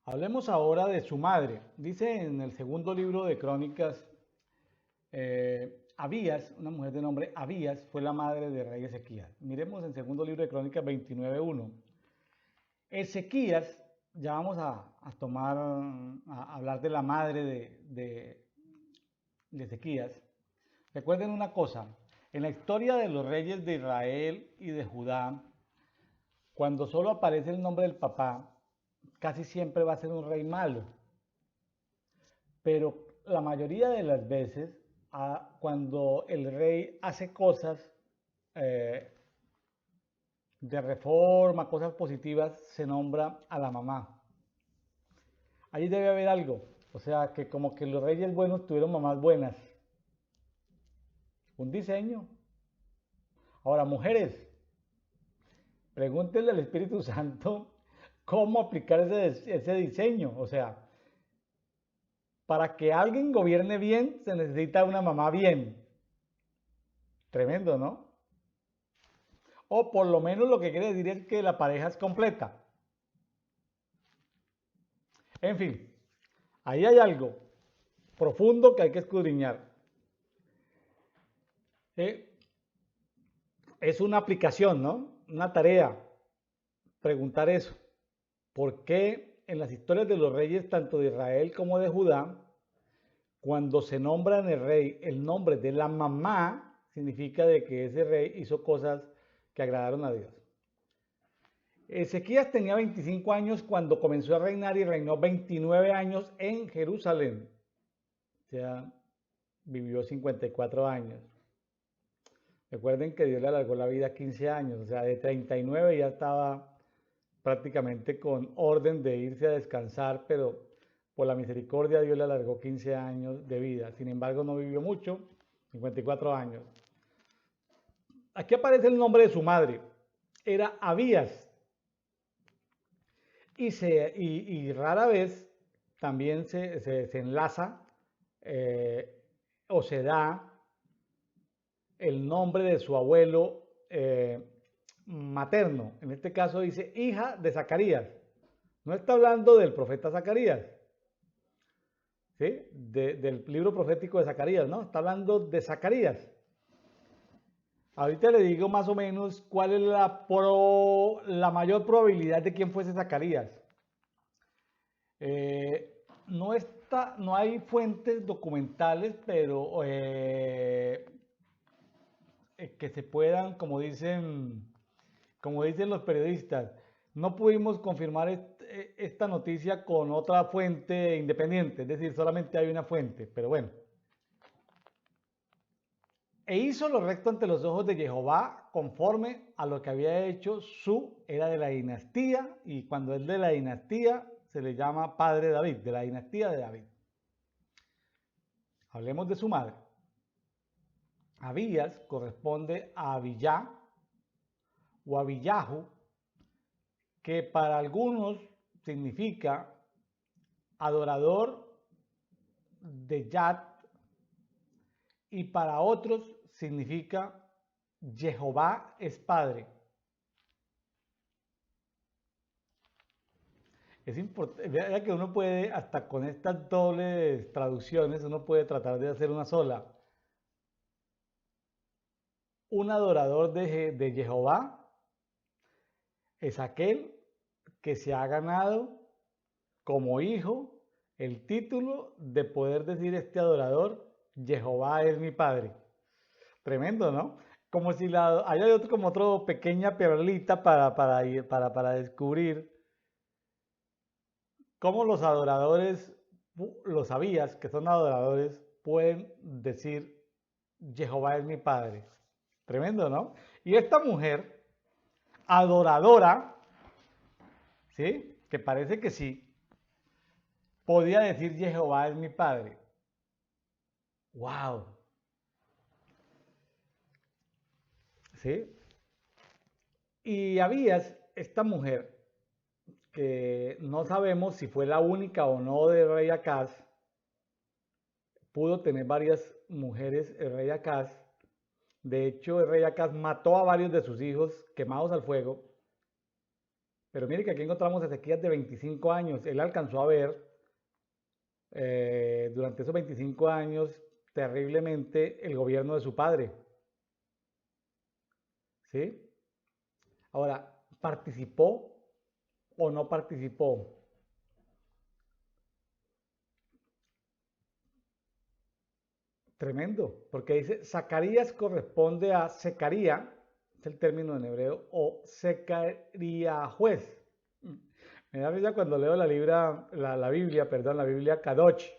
Hablemos ahora de su madre. Dice en el segundo libro de Crónicas, Abías, una mujer de nombre Abías, fue la madre del rey Ezequías. Miremos en segundo libro de Crónicas 29:1. Ezequías, ya vamos a hablar de la madre de Ezequías. Recuerden una cosa, en la historia de los reyes de Israel y de Judá, cuando solo aparece el nombre del papá, casi siempre va a ser un rey malo. Pero la mayoría de las veces, cuando el rey hace cosas de reforma, cosas positivas, se nombra a la mamá. Allí debe haber algo, o sea, que como que los reyes buenos tuvieron mamás buenas. Un diseño. Ahora, mujeres, Pregúntenle al Espíritu Santo cómo aplicar ese diseño. O sea, para que alguien gobierne bien, se necesita una mamá bien. Tremendo, ¿no? O por lo menos lo que quiere decir es que la pareja es completa. En fin, ahí hay algo profundo que hay que escudriñar. Es una aplicación, ¿no? Una tarea, preguntar eso. ¿Por qué en las historias de los reyes, tanto de Israel como de Judá, cuando se nombra en el rey el nombre de la mamá, significa de que ese rey hizo cosas que agradaron a Dios? Ezequías tenía 25 años cuando comenzó a reinar y reinó 29 años en Jerusalén. O sea, vivió 54 años. Recuerden que Dios le alargó la vida 15 años, o sea, de 39 ya estaba prácticamente con orden de irse a descansar, pero por la misericordia Dios le alargó 15 años de vida. Sin embargo, no vivió mucho, 54 años. Aquí aparece el nombre de su madre. Era Abías. Y rara vez también se enlaza o se da el nombre de su abuelo materno. En este caso dice hija de Zacarías. No está hablando del profeta Zacarías, ¿sí? Del libro profético de Zacarías, ¿no? Está hablando de Zacarías. Ahorita le digo más o menos cuál es la mayor probabilidad de quién fuese Zacarías. No hay fuentes documentales, pero que se puedan, como dicen los periodistas, no pudimos confirmar esta noticia con otra fuente independiente, es decir, solamente hay una fuente, pero bueno. E hizo lo recto ante los ojos de Jehová, conforme a lo que había hecho era de la dinastía, y cuando es de la dinastía, se le llama padre David, de la dinastía de David. Hablemos de su madre. Abías corresponde a Abiyá o Abiyahu, que para algunos significa adorador de Yat y para otros significa Jehová es Padre. Es importante, vea que uno puede, hasta con estas dobles traducciones, uno puede tratar de hacer una sola. Un adorador de Jehová es aquel que se ha ganado como hijo el título de poder decir este adorador, Jehová es mi Padre. Tremendo, ¿no? Como si hay como otra pequeña perlita para descubrir cómo los adoradores, los sabías que son adoradores, pueden decir, Jehová es mi Padre. Tremendo, ¿no? Y esta mujer, adoradora, ¿sí? Que parece que sí, podía decir, Jehová es mi Padre. ¡Wow! ¿Sí? Y Abías, esta mujer, que no sabemos si fue la única o no del rey Acaz, pudo tener varias mujeres el rey Acaz. De hecho, el rey Acaz mató a varios de sus hijos quemados al fuego. Pero mire que aquí encontramos a Ezequías de 25 años. Él alcanzó a ver durante esos 25 años terriblemente el gobierno de su padre. ¿Sí? Ahora, ¿participó o no participó? Tremendo, porque dice, Zacarías corresponde a Secaría, es el término en hebreo, o Secaría juez. Me da risa cuando leo la Biblia Kadosh,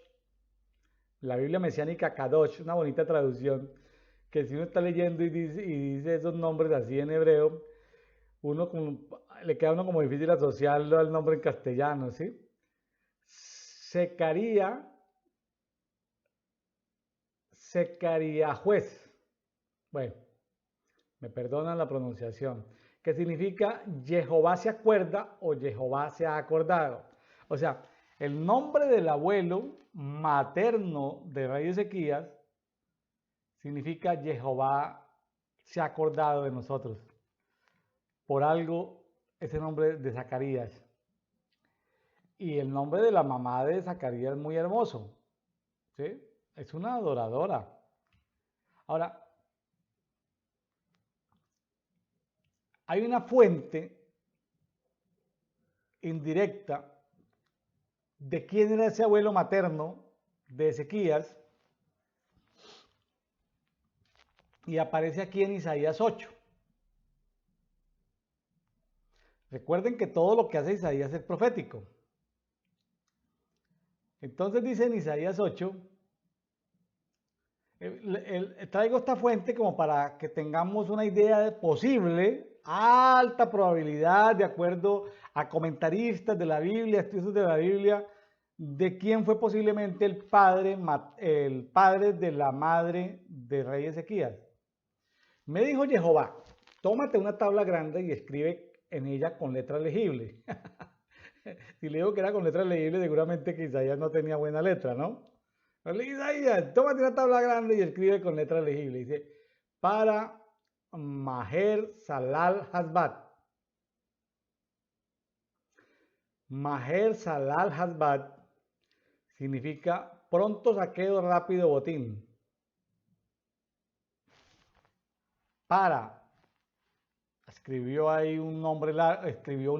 la Biblia mesiánica Kadosh, una bonita traducción, que si uno está leyendo y dice esos nombres así en hebreo, le queda a uno como difícil asociarlo al nombre en castellano, ¿sí? Secaría juez. Bueno, me perdonan la pronunciación, que significa Jehová se acuerda o Jehová se ha acordado. O sea, el nombre del abuelo materno de rey Ezequías significa Jehová se ha acordado de nosotros. Por algo ese nombre de Zacarías. Y el nombre de la mamá de Zacarías es muy hermoso, ¿sí? Es una adoradora. Ahora, hay una fuente indirecta de quién era ese abuelo materno de Ezequías y aparece aquí en Isaías 8. Recuerden que todo lo que hace Isaías es profético. Entonces dice en Isaías 8, traigo esta fuente como para que tengamos una idea de posible, alta probabilidad, de acuerdo a comentaristas de la Biblia, estudiosos de la Biblia, de quién fue posiblemente el padre de la madre de rey Ezequías. Me dijo Jehová, tómate una tabla grande y escribe en ella con letras legibles. Si le digo que era con letras legibles, seguramente que Isaías no tenía buena letra, ¿no? Isaías, tómate una tabla grande y escribe con letras legibles. Dice, para Maher Salal Hasbat. Maher Salal Hasbat significa pronto saqueo, rápido botín. Para, escribió ahí un nombre largo, escribió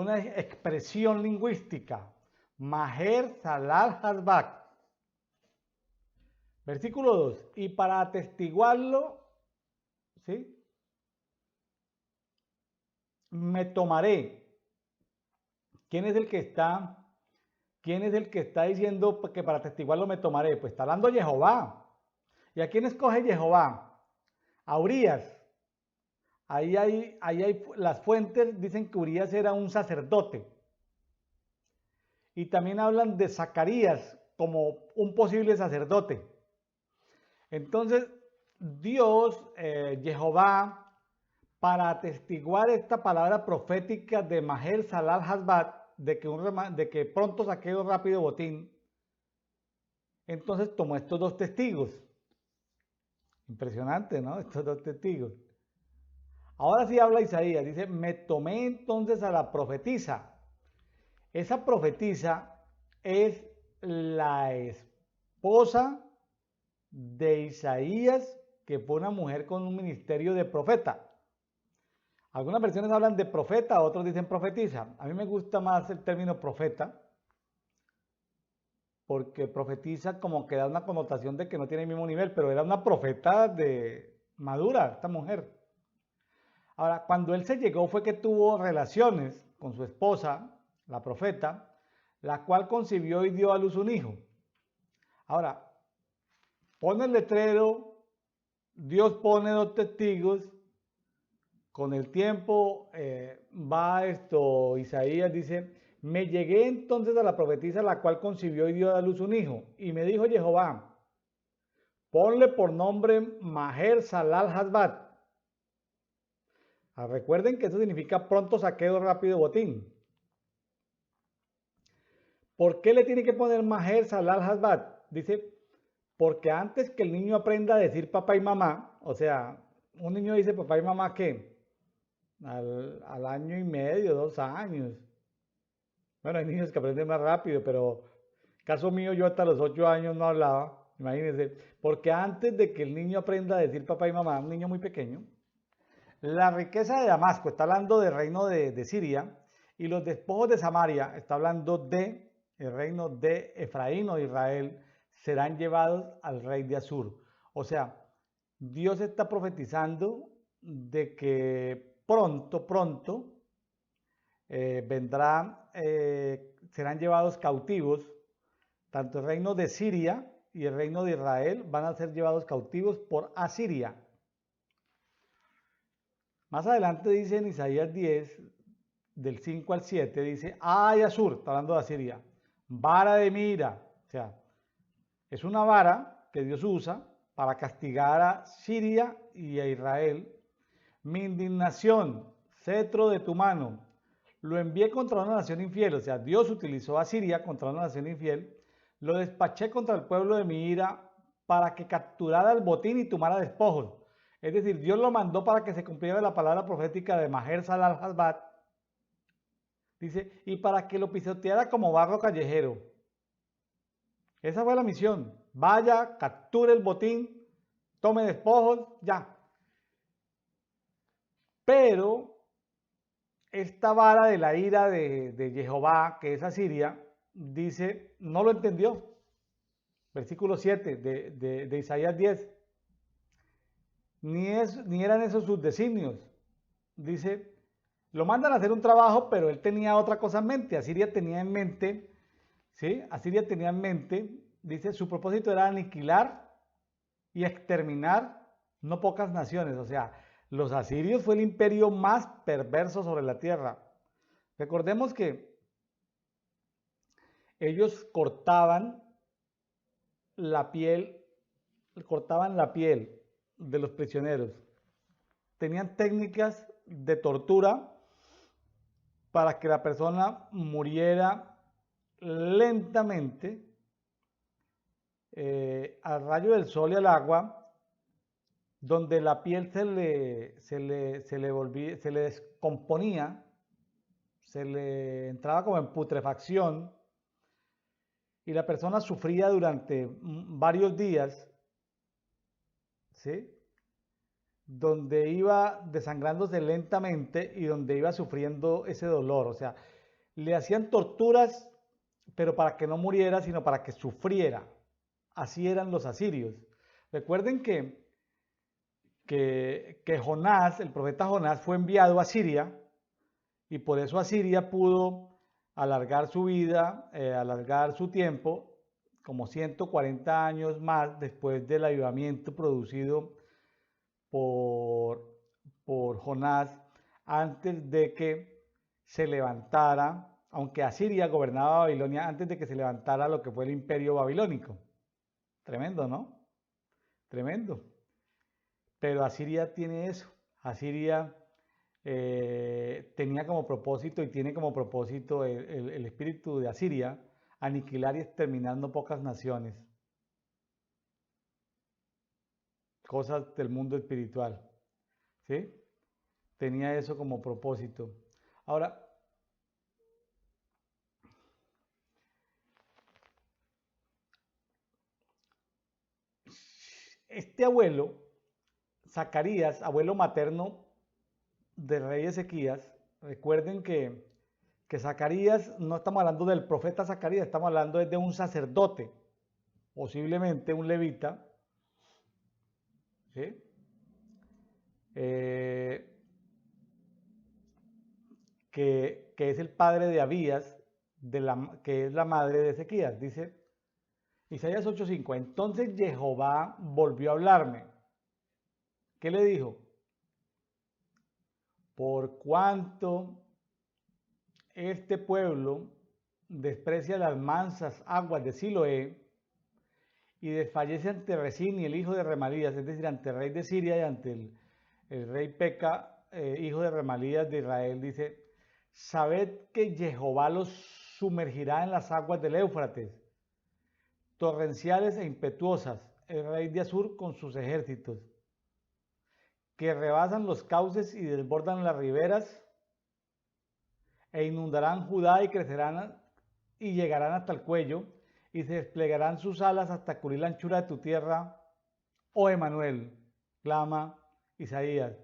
una expresión lingüística. Maher Salal Hasbat. Versículo 2. Y para atestiguarlo, ¿sí? Me tomaré. ¿Quién es el que está diciendo que para atestiguarlo me tomaré? Pues está hablando Jehová. ¿Y a quién escoge Jehová? A Urías. Ahí hay las fuentes dicen que Urías era un sacerdote. Y también hablan de Zacarías como un posible sacerdote. Entonces, Dios, Jehová, para atestiguar esta palabra profética de Maher Salal Hasbat, de que pronto saqueo, rápido botín, entonces tomó estos dos testigos. Impresionante, ¿no? Estos dos testigos. Ahora sí habla Isaías, dice, me tomé entonces a la profetisa. Esa profetisa es la esposa de Isaías, que fue una mujer con un ministerio de profeta. Algunas versiones hablan de profeta, otros dicen profetisa. A mí me gusta más el término profeta, porque profetiza como que da una connotación de que no tiene el mismo nivel, pero era una profeta de madura, esta mujer. Ahora, cuando él se llegó fue que tuvo relaciones con su esposa, la profeta, la cual concibió y dio a luz un hijo. Ahora, pone el letrero, Dios pone dos testigos, con el tiempo va esto, Isaías dice, me llegué entonces a la profetisa, la cual concibió y dio a luz un hijo, y me dijo Jehová, ponle por nombre Maher Salal Hasbat. Recuerden que eso significa pronto saqueo, rápido botín. ¿Por qué le tiene que poner Maher Salal Hasbat? Dice, porque antes que el niño aprenda a decir papá y mamá, o sea, un niño dice papá y mamá, ¿qué? Al año y medio, 2 años. Bueno, hay niños que aprenden más rápido, pero caso mío, yo hasta los 8 años no hablaba, imagínense, porque antes de que el niño aprenda a decir papá y mamá, un niño muy pequeño, la riqueza de Damasco, está hablando del reino de Siria, y los despojos de Samaria, está hablando de el reino de Efraín o de Israel, serán llevados al rey de Asur. O sea, Dios está profetizando de que pronto serán llevados cautivos, tanto el reino de Siria y el reino de Israel van a ser llevados cautivos por Asiria. Más adelante dice en Isaías 10, del 5 al 7, dice, ay Asur, está hablando de Asiria, vara de mira, o sea, es una vara que Dios usa para castigar a Siria y a Israel. Mi indignación, cetro de tu mano, lo envié contra una nación infiel, o sea, Dios utilizó a Siria contra una nación infiel, lo despaché contra el pueblo de mi ira para que capturara el botín y tomara despojos. Es decir, Dios lo mandó para que se cumpliera la palabra profética de Maher Salal Hasbat, dice, y para que lo pisoteara como barro callejero. Esa fue la misión. Vaya, capture el botín, tome despojos, ya. Pero esta vara de la ira de Jehová, que es Asiria, dice, no lo entendió. Versículo 7 de Isaías 10. Ni eran esos sus designios. Dice, lo mandan a hacer un trabajo, pero él tenía otra cosa en mente. Asiria tenía en mente, ¿sí? Asiria tenía en mente, dice, su propósito era aniquilar y exterminar no pocas naciones. O sea, los asirios fue el imperio más perverso sobre la tierra. Recordemos que ellos cortaban la piel de los prisioneros. Tenían técnicas de tortura para que la persona muriera lentamente al rayo del sol y al agua, donde la piel se le descomponía, se le entraba como en putrefacción y la persona sufría durante varios días, ¿sí? Donde iba desangrándose lentamente y donde iba sufriendo ese dolor. O sea, le hacían torturas, pero para que no muriera, sino para que sufriera. Así eran los asirios. Recuerden que Jonás, el profeta Jonás, fue enviado a Siria y por eso Asiria pudo alargar su vida, alargar su tiempo, como 140 años más después del avivamiento producido por Jonás, antes de que se levantara, aunque Asiria gobernaba Babilonia, antes de que se levantara lo que fue el imperio babilónico. Tremendo, ¿no? Tremendo. Pero Asiria tiene eso. Asiria tenía como propósito y tiene como propósito el espíritu de Asiria aniquilar y exterminar no pocas naciones. Cosas del mundo espiritual. ¿Sí? Tenía eso como propósito. Ahora, este abuelo, Zacarías, abuelo materno del rey Ezequías, recuerden que Zacarías, no estamos hablando del profeta Zacarías, estamos hablando de un sacerdote, posiblemente un levita, ¿sí? Que es el padre de Abías, que es la madre de Ezequías. Dice Isaías 8:5, entonces Jehová volvió a hablarme. ¿Qué le dijo? Por cuanto este pueblo desprecia las mansas aguas de Siloé y desfallece ante Resín y el hijo de Remalías, es decir, ante el rey de Siria y ante el rey Peca, hijo de Remalías de Israel, dice, sabed que Jehová los sumergirá en las aguas del Éufrates, torrenciales e impetuosas, el rey de Asur con sus ejércitos, que rebasan los cauces y desbordan las riberas, e inundarán Judá y crecerán y llegarán hasta el cuello, y se desplegarán sus alas hasta cubrir la anchura de tu tierra, oh Emanuel, clama Isaías.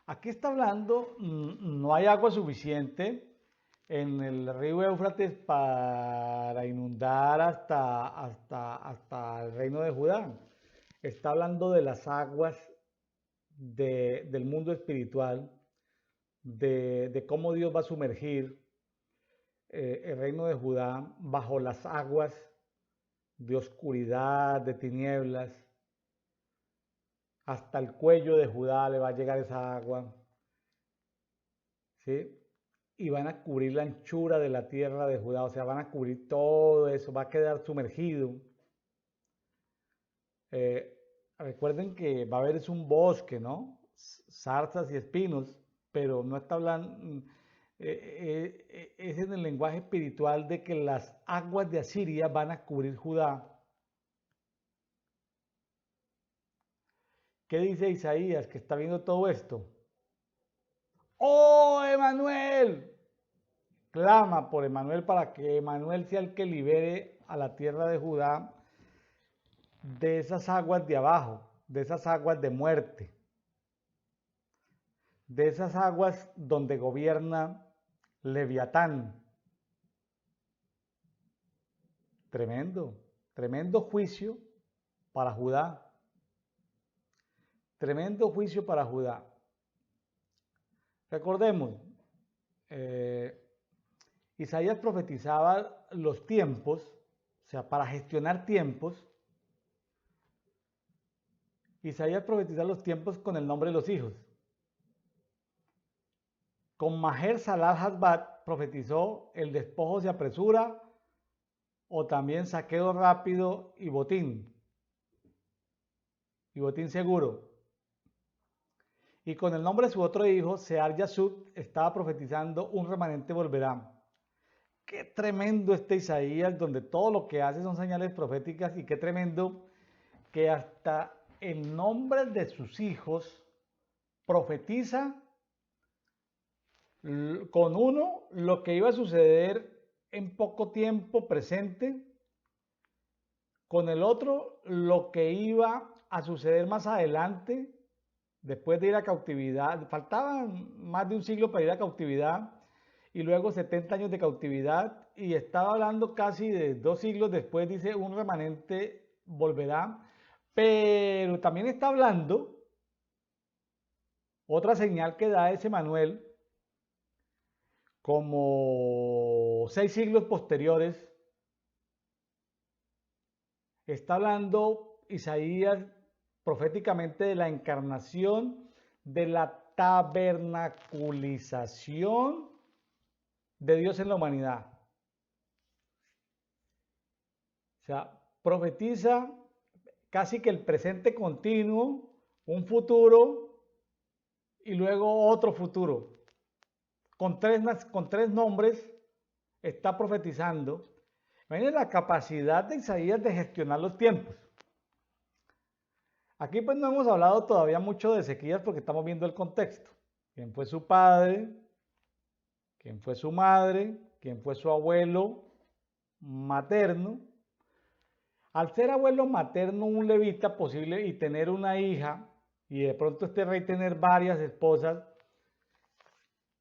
Aquí está hablando, no hay agua suficiente en el río Éufrates para inundar hasta el reino de Judá. Está hablando de las aguas del mundo espiritual, de cómo Dios va a sumergir el reino de Judá bajo las aguas de oscuridad, de tinieblas. Hasta el cuello de Judá le va a llegar esa agua, ¿sí? Y van a cubrir la anchura de la tierra de Judá, o sea, van a cubrir todo eso, va a quedar sumergido. recuerden que va a haber es un bosque, ¿no? Zarzas y espinos, pero no está hablando, es en el lenguaje espiritual de que las aguas de Asiria van a cubrir Judá. ¿Qué dice Isaías que está viendo todo esto? ¡Oh, Emanuel! Clama por Emanuel para que Emanuel sea el que libere a la tierra de Judá de esas aguas de abajo, de esas aguas de muerte, de esas aguas donde gobierna Leviatán. Tremendo, tremendo juicio para Judá. Tremendo juicio para Judá. Recordemos, Isaías profetizaba los tiempos, o sea, para gestionar tiempos. Isaías profetizaba los tiempos con el nombre de los hijos. Con Maher Salal Hasbat profetizó el despojo se apresura o también saqueo rápido y botín seguro. Y con el nombre de su otro hijo, Sear Yasub, estaba profetizando un remanente volverá. Qué tremendo este Isaías, donde todo lo que hace son señales proféticas, y qué tremendo que hasta en nombre de sus hijos profetiza con uno lo que iba a suceder en poco tiempo presente, con el otro lo que iba a suceder más adelante, después de ir a cautividad. Faltaban más de un siglo para ir a cautividad y luego 70 años de cautividad, y estaba hablando casi de 2 siglos después, dice un remanente volverá, pero también está hablando otra señal que da ese Manuel, como 6 siglos posteriores, está hablando Isaías proféticamente de la encarnación, de la tabernaculización de Dios en la humanidad. O sea, profetiza casi que el presente continuo, un futuro y luego otro futuro. Con tres nombres está profetizando. Miren la capacidad de Isaías de gestionar los tiempos. Aquí pues no hemos hablado todavía mucho de Ezequías porque estamos viendo el contexto. ¿Quién fue su padre? ¿Quién fue su madre? ¿Quién fue su abuelo materno? Al ser abuelo materno un levita posible y tener una hija, y de pronto este rey tener varias esposas,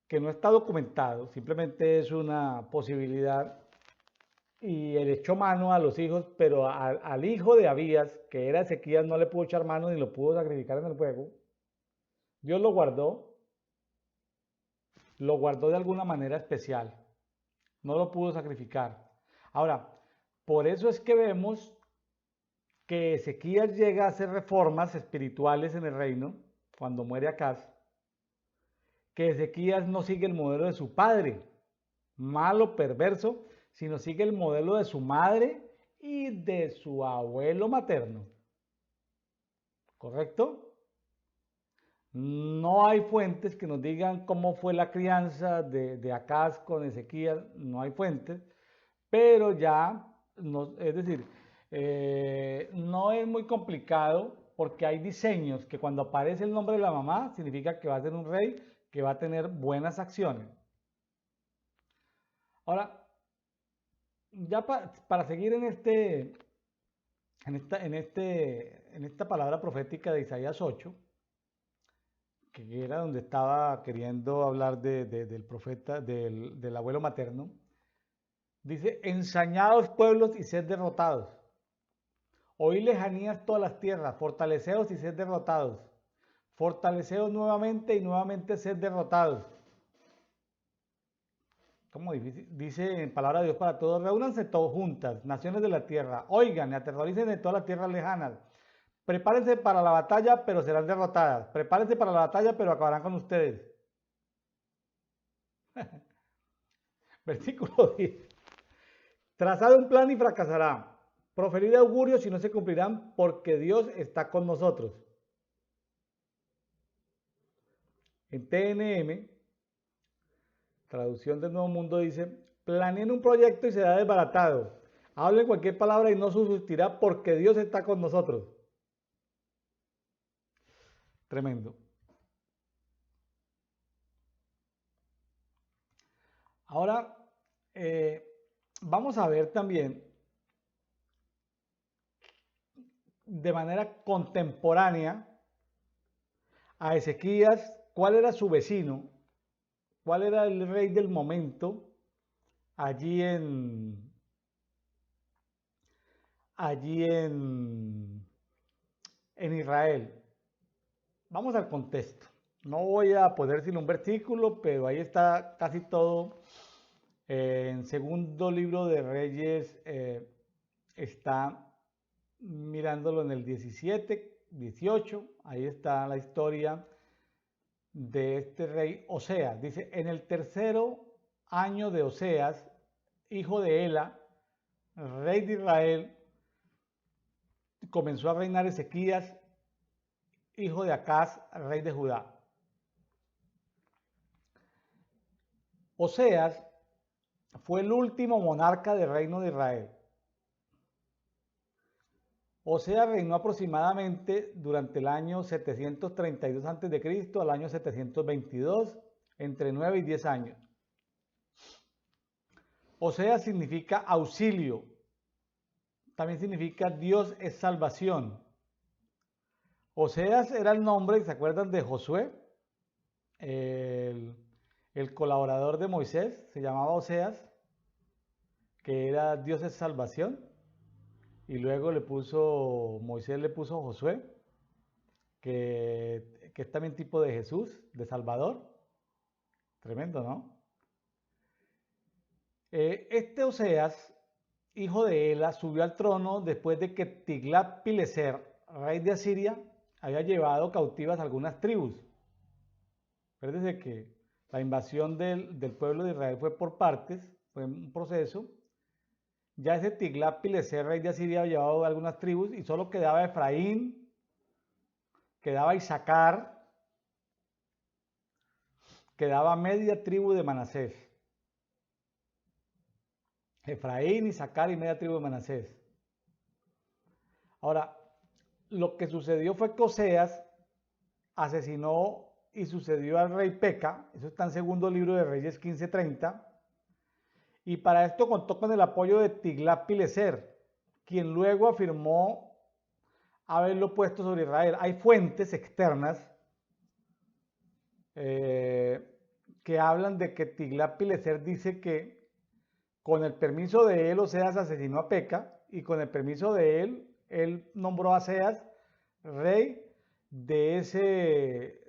que no está documentado, simplemente es una posibilidad, y él echó mano a los hijos, pero al hijo de Abías, que era Ezequías, no le pudo echar mano ni lo pudo sacrificar en el fuego. Dios lo guardó de alguna manera especial, no lo pudo sacrificar. Ahora, por eso es que vemos que Ezequías llega a hacer reformas espirituales en el reino cuando muere Acaz, que Ezequías no sigue el modelo de su padre, malo, perverso, sino sigue el modelo de su madre y de su abuelo materno. ¿Correcto? No hay fuentes que nos digan cómo fue la crianza de Acaz con Ezequías, no hay fuentes, pero ya, es decir, no es muy complicado porque hay diseños que cuando aparece el nombre de la mamá significa que va a ser un rey que va a tener buenas acciones. Ahora, ya para seguir en esta palabra profética de Isaías 8, que era donde estaba queriendo hablar del profeta, del abuelo materno, dice, ensañados pueblos y sed derrotados. Oí lejanías todas las tierras, fortaleceos y sed derrotados. Fortaleceos nuevamente y nuevamente sed derrotados. Como dice en palabra de Dios para todos, reúnanse todos juntas, naciones de la tierra, oigan y aterroricen de todas las tierras lejanas. Prepárense para la batalla, pero serán derrotadas. Prepárense para la batalla, pero acabarán con ustedes. Versículo 10. Trazad un plan y fracasará. proferir augurios y no se cumplirán porque Dios está con nosotros. En TNM, traducción del Nuevo Mundo, dice, planeen un proyecto y será desbaratado. Hablen cualquier palabra y no subsistirá porque Dios está con nosotros. Tremendo. Ahora, vamos a ver también de manera contemporánea a Ezequías cuál era su vecino, cuál era el rey del momento allí en Israel. Vamos al contexto. No voy a poner sino un versículo, pero ahí está casi todo. En segundo libro de Reyes está mirándolo en el 17, 18. Ahí está la historia de este rey Oseas. Dice, en el tercero año de Oseas, hijo de Ela, rey de Israel, comenzó a reinar Ezequías, hijo de Acaz, rey de Judá. Oseas fue el último monarca del reino de Israel. Oseas reinó aproximadamente durante el año 732 a.C. al año 722, entre 9 y 10 años. Oseas significa auxilio, también significa Dios es salvación. Oseas era el nombre, ¿se acuerdan de Josué? El colaborador de Moisés se llamaba Oseas, que era Dios es salvación. Y luego Moisés le puso Josué, que es también tipo de Jesús, de Salvador. Tremendo, ¿no? Este Oseas, hijo de Ela, subió al trono después de que Tiglat-Pileser, rey de Asiria, había llevado cautivas algunas tribus. Acuérdense que la invasión del pueblo de Israel fue por partes, fue un proceso. Ya ese Tiglat-Pileser, rey de Asiria, había llevado algunas tribus y solo quedaba Efraín, quedaba Isaacar, quedaba media tribu de Manasés. Efraín, Isaacar y media tribu de Manasés. Ahora, lo que sucedió fue que Oseas asesinó y sucedió al rey Peca, eso está en segundo libro de Reyes 15:30, y para esto contó con el apoyo de Tiglat-Pileser, quien luego afirmó haberlo puesto sobre Israel. Hay fuentes externas que hablan de que Tiglat-Pileser dice que con el permiso de él, Oseas asesinó a Peca, y con el permiso de él nombró a Oseas rey de ese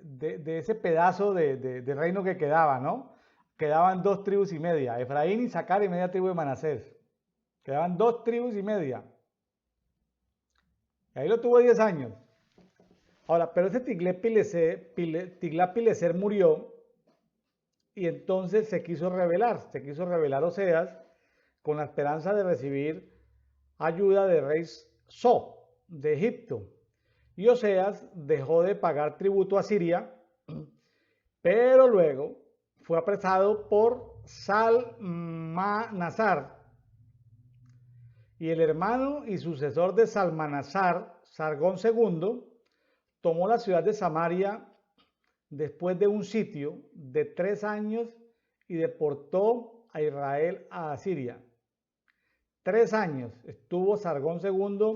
pedazo de reino que quedaba, ¿no? Quedaban 2 tribus y media, Efraín, Isaacar y media tribu de Manasés. Quedaban 2 tribus y media. Y ahí lo tuvo 10 años. Ahora, pero ese Tiglat-Pileser murió y entonces se quiso rebelar Oseas con la esperanza de recibir ayuda del rey So de Egipto. Y Oseas dejó de pagar tributo a Siria, pero luego fue apresado por Salmanasar. Y el hermano y sucesor de Salmanasar, Sargón II, tomó la ciudad de Samaria después de un sitio de 3 años y deportó a Israel a Asiria. 3 años estuvo Sargón II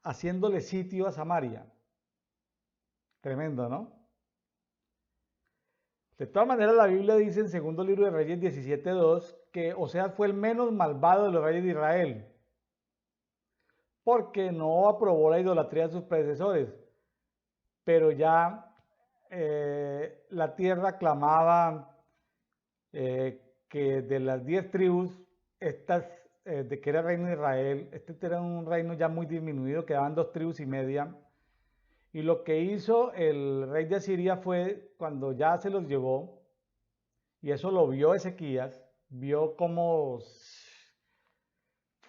haciéndole sitio a Samaria. Tremendo, ¿no? De todas maneras, la Biblia dice en segundo libro de Reyes 17:2 que Oseas fue el menos malvado de los reyes de Israel, porque no aprobó la idolatría de sus predecesores, pero ya la tierra clamaba que de las 10 tribus, de que era el reino de Israel, este era un reino ya muy disminuido, quedaban 2 tribus y media. Y lo que hizo el rey de Asiria fue, cuando ya se los llevó, y eso lo vio Ezequías, vio cómo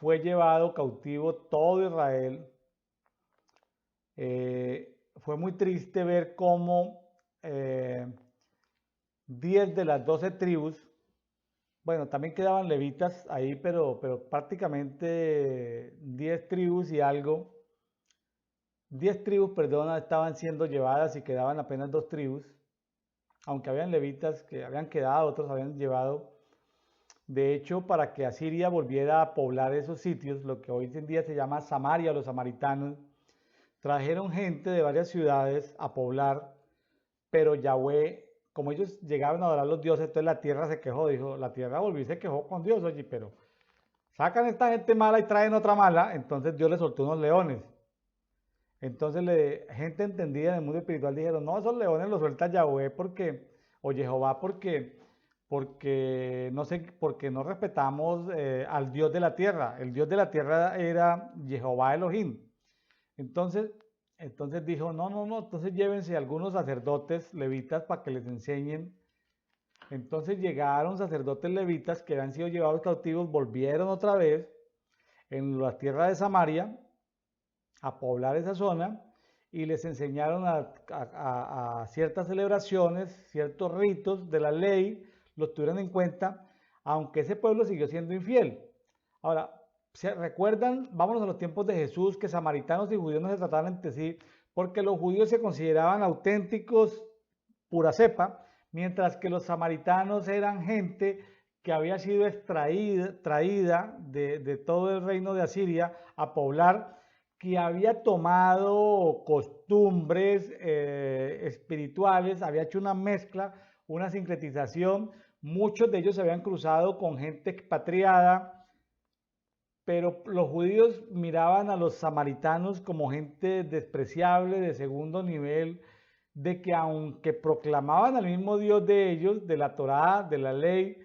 fue llevado cautivo todo Israel. Fue muy triste ver cómo 10 de las 12 tribus, bueno, también quedaban levitas ahí, pero prácticamente 10 tribus y algo, 10 tribus, perdona, estaban siendo llevadas y quedaban apenas 2 tribus, aunque habían levitas que habían quedado, otros habían llevado. De hecho, para que Asiria volviera a poblar esos sitios, lo que hoy en día se llama Samaria, los samaritanos, trajeron gente de varias ciudades a poblar, pero Yahweh, como ellos llegaban a adorar a los dioses, entonces la tierra se quejó, dijo, la tierra volvió y se quejó con Dios, oye, pero sacan esta gente mala y traen otra mala, entonces Dios les soltó unos leones. Entonces gente entendida en el mundo espiritual dijeron, no, esos leones los suelta Yahweh porque, o Jehová porque no sé, porque no respetamos al Dios de la tierra. El Dios de la tierra era Jehová Elohim. Entonces dijo, no, entonces llévense algunos sacerdotes levitas para que les enseñen. Entonces llegaron sacerdotes levitas que habían sido llevados cautivos, volvieron otra vez en la tierra de Samaria a poblar esa zona y les enseñaron a ciertas celebraciones, ciertos ritos de la ley, los tuvieron en cuenta, aunque ese pueblo siguió siendo infiel. Ahora, ¿se recuerdan? Vámonos a los tiempos de Jesús, que samaritanos y judíos no se trataban entre sí, porque los judíos se consideraban auténticos, pura cepa, mientras que los samaritanos eran gente que había sido traída de todo el reino de Asiria a poblar, que había tomado costumbres espirituales, había hecho una mezcla, una sincretización. Muchos de ellos se habían cruzado con gente expatriada, pero los judíos miraban a los samaritanos como gente despreciable, de segundo nivel, de que aunque proclamaban al mismo Dios de ellos, de la Torá, de la ley,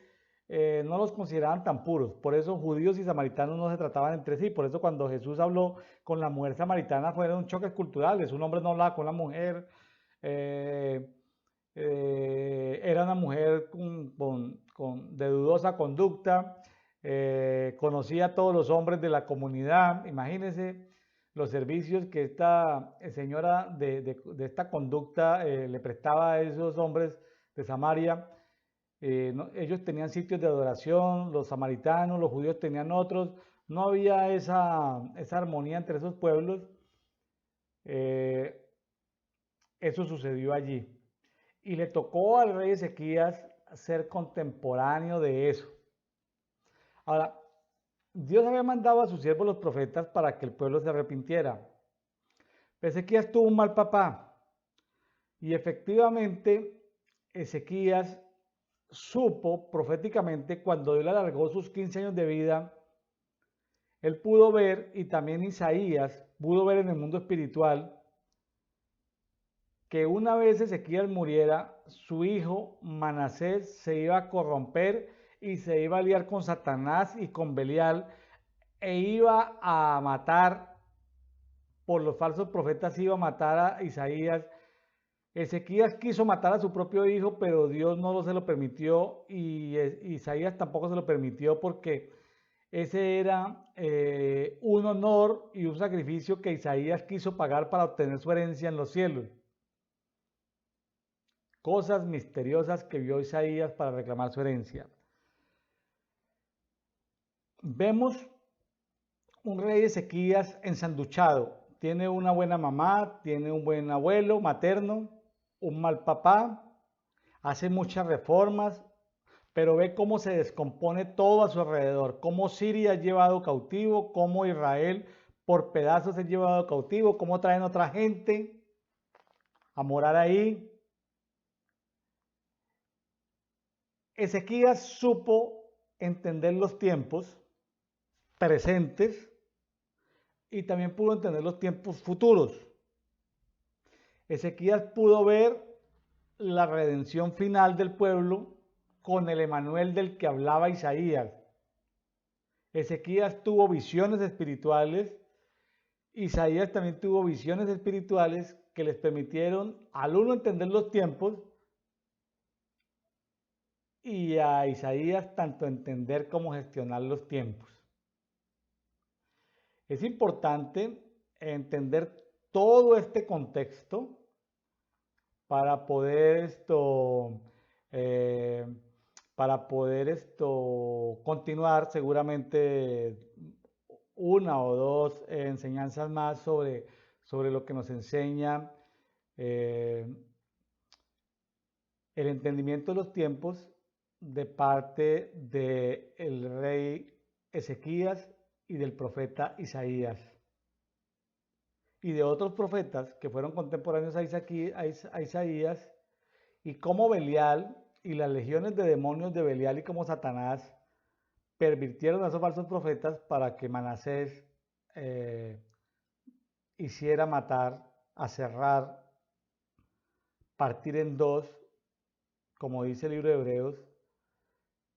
no los consideraban tan puros. Por eso judíos y samaritanos no se trataban entre sí. Por eso cuando Jesús habló con la mujer samaritana fueron choques culturales. Un hombre no hablaba con la mujer. Era una mujer de dudosa conducta. Conocía a todos los hombres de la comunidad. Imagínense los servicios que esta señora de esta conducta le prestaba a esos hombres de Samaria. Ellos tenían sitios de adoración, los samaritanos, los judíos tenían otros. No había esa armonía entre esos pueblos. Eso sucedió allí. Y le tocó al rey Ezequías ser contemporáneo de eso. Ahora, Dios había mandado a sus siervos los profetas para que el pueblo se arrepintiera. Ezequías tuvo un mal papá. Y efectivamente, Ezequías supo proféticamente cuando Dios le alargó sus 15 años de vida, él pudo ver, y también Isaías pudo ver en el mundo espiritual, que una vez Ezequías muriera, su hijo Manasés se iba a corromper y se iba a liar con Satanás y con Belial e iba a matar, por los falsos profetas iba a matar a Isaías. Ezequías quiso matar a su propio hijo, pero Dios no se lo permitió y Isaías tampoco se lo permitió porque ese era un honor y un sacrificio que Isaías quiso pagar para obtener su herencia en los cielos. Cosas misteriosas que vio Isaías para reclamar su herencia. Vemos un rey Ezequías ensanduchado. Tiene una buena mamá, tiene un buen abuelo materno, un mal papá, hace muchas reformas, pero ve cómo se descompone todo a su alrededor, cómo Siria es llevado cautivo, cómo Israel por pedazos es llevado cautivo, cómo traen otra gente a morar ahí. Ezequías supo entender los tiempos presentes y también pudo entender los tiempos futuros. Ezequías pudo ver la redención final del pueblo con el Emanuel del que hablaba Isaías. Ezequías tuvo visiones espirituales, Isaías también tuvo visiones espirituales que les permitieron al uno entender los tiempos y a Isaías tanto entender cómo gestionar los tiempos. Es importante entender todo este contexto para poder eh, continuar seguramente una o dos enseñanzas más sobre lo que nos enseña eh, el entendimiento de los tiempos de parte del rey Ezequías y del profeta Isaías y de otros profetas que fueron contemporáneos a Isaías, y cómo Belial y las legiones de demonios de Belial y como Satanás pervirtieron a esos falsos profetas para que Manasés hiciera matar, aserrar, partir en dos, como dice el libro de Hebreos.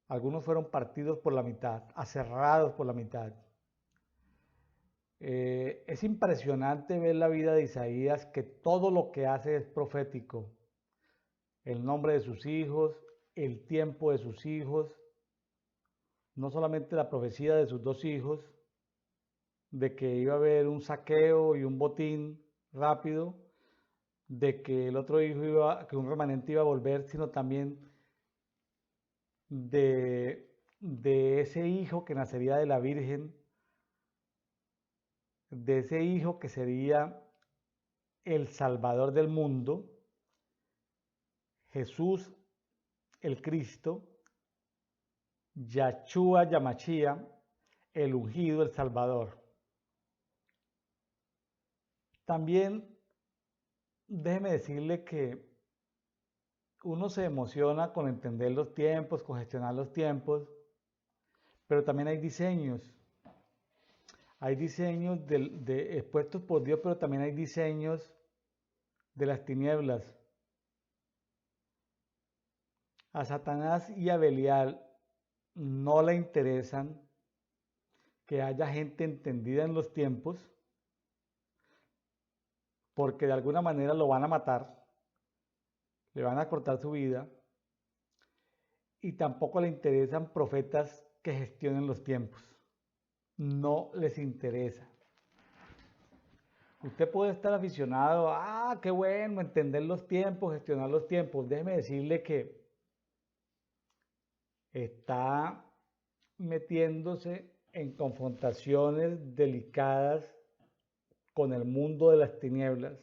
Algunos fueron partidos por la mitad, aserrados por la mitad. Es impresionante ver la vida de Isaías, que todo lo que hace es profético. El nombre de sus hijos, el tiempo de sus hijos, no solamente la profecía de sus dos hijos, de que iba a haber un saqueo y un botín rápido, de que el otro hijo que un remanente iba a volver, sino también de ese hijo que nacería de la Virgen, de ese hijo que sería el Salvador del mundo, Jesús el Cristo, Yahshua Yamashia, el ungido, el Salvador. También déjeme decirle que uno se emociona con entender los tiempos, con gestionar los tiempos, pero también hay diseños. Hay diseños expuestos por Dios, pero también hay diseños de las tinieblas. A Satanás y a Belial no le interesan que haya gente entendida en los tiempos, porque de alguna manera lo van a matar, le van a cortar su vida, y tampoco le interesan profetas que gestionen los tiempos. No les interesa. Usted puede estar aficionado, qué bueno, entender los tiempos, gestionar los tiempos. Déjeme decirle que está metiéndose en confrontaciones delicadas con el mundo de las tinieblas.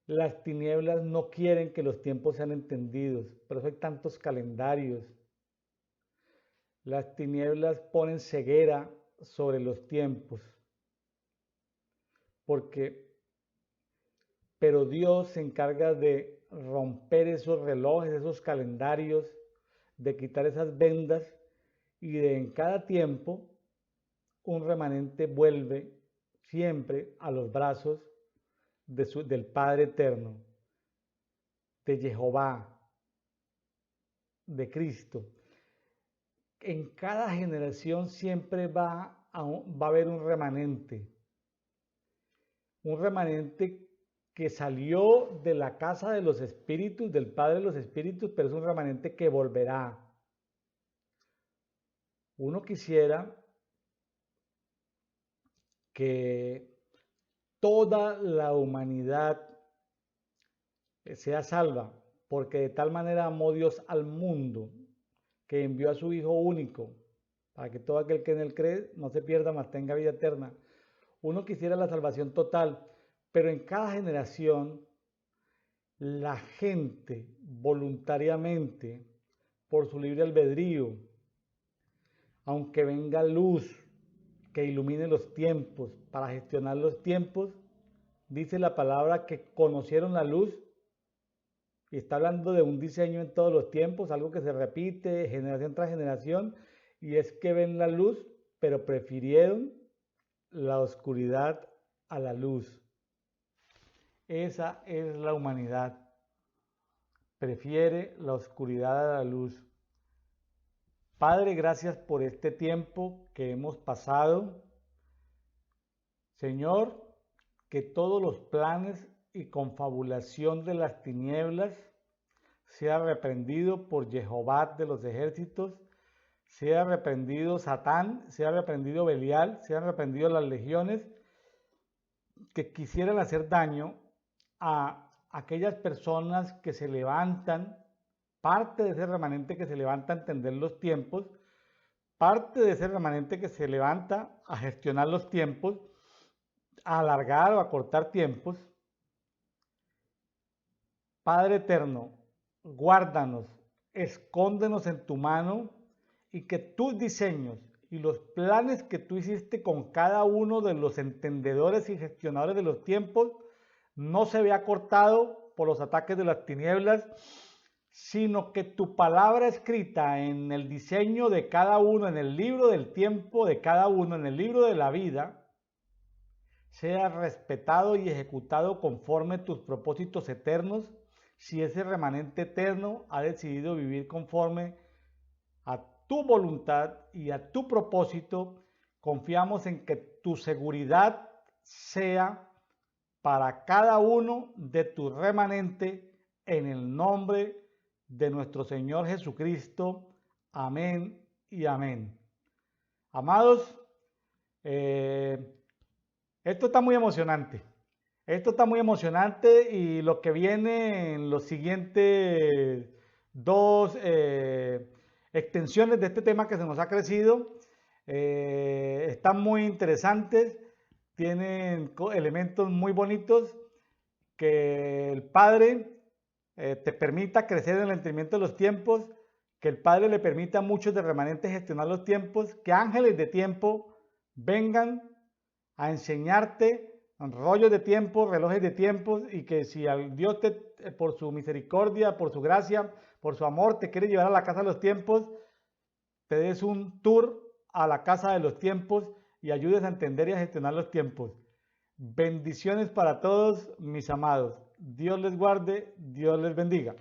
Las tinieblas no quieren que los tiempos sean entendidos, por eso hay tantos calendarios. Las tinieblas ponen ceguera sobre los tiempos, pero Dios se encarga de romper esos relojes, esos calendarios, de quitar esas vendas, y de en cada tiempo un remanente vuelve siempre a los brazos del Padre Eterno, de Jehová, de Cristo. En cada generación siempre va a haber un remanente que salió de la casa de los espíritus, del Padre de los espíritus, pero es un remanente que volverá. Uno quisiera que toda la humanidad sea salva, porque de tal manera amó Dios al mundo, que envió a su Hijo único, para que todo aquel que en él cree no se pierda, mas tenga vida eterna. Uno quisiera la salvación total, pero en cada generación la gente voluntariamente, por su libre albedrío, aunque venga luz que ilumine los tiempos, para gestionar los tiempos, dice la palabra que conocieron la luz, y está hablando de un diseño en todos los tiempos, algo que se repite generación tras generación, y es que ven la luz, pero prefirieron la oscuridad a la luz. Esa es la humanidad. Prefiere la oscuridad a la luz. Padre, gracias por este tiempo que hemos pasado. Señor, que todos los planes y confabulación de las tinieblas sea reprendido por Jehová de los ejércitos, sea reprendido Satán, sea reprendido Belial, sean reprendidos las legiones que quisieran hacer daño a aquellas personas que se levantan, parte de ese remanente que se levanta a entender los tiempos, parte de ese remanente que se levanta a gestionar los tiempos, a alargar o a cortar tiempos. Padre eterno, guárdanos, escóndenos en tu mano y que tus diseños y los planes que tú hiciste con cada uno de los entendedores y gestionadores de los tiempos no se vea cortado por los ataques de las tinieblas, sino que tu palabra escrita en el diseño de cada uno, en el libro del tiempo de cada uno, en el libro de la vida, sea respetado y ejecutado conforme tus propósitos eternos, si ese remanente eterno ha decidido vivir conforme a tu voluntad y a tu propósito. Confiamos en que tu seguridad sea para cada uno de tu remanente en el nombre de nuestro Señor Jesucristo. Amén y amén. Amados, esto está muy emocionante. Esto está muy emocionante y lo que viene en los siguientes dos extensiones de este tema que se nos ha crecido están muy interesantes, tienen elementos muy bonitos, que el Padre te permita crecer en el entendimiento de los tiempos, que el Padre le permita a muchos de remanentes gestionar los tiempos, que ángeles de tiempo vengan a enseñarte rollos de tiempo, relojes de tiempos, y que si Dios te, por su misericordia, por su gracia, por su amor, te quiere llevar a la casa de los tiempos, te des un tour a la casa de los tiempos y ayudes a entender y a gestionar los tiempos. Bendiciones para todos mis amados. Dios les guarde, Dios les bendiga.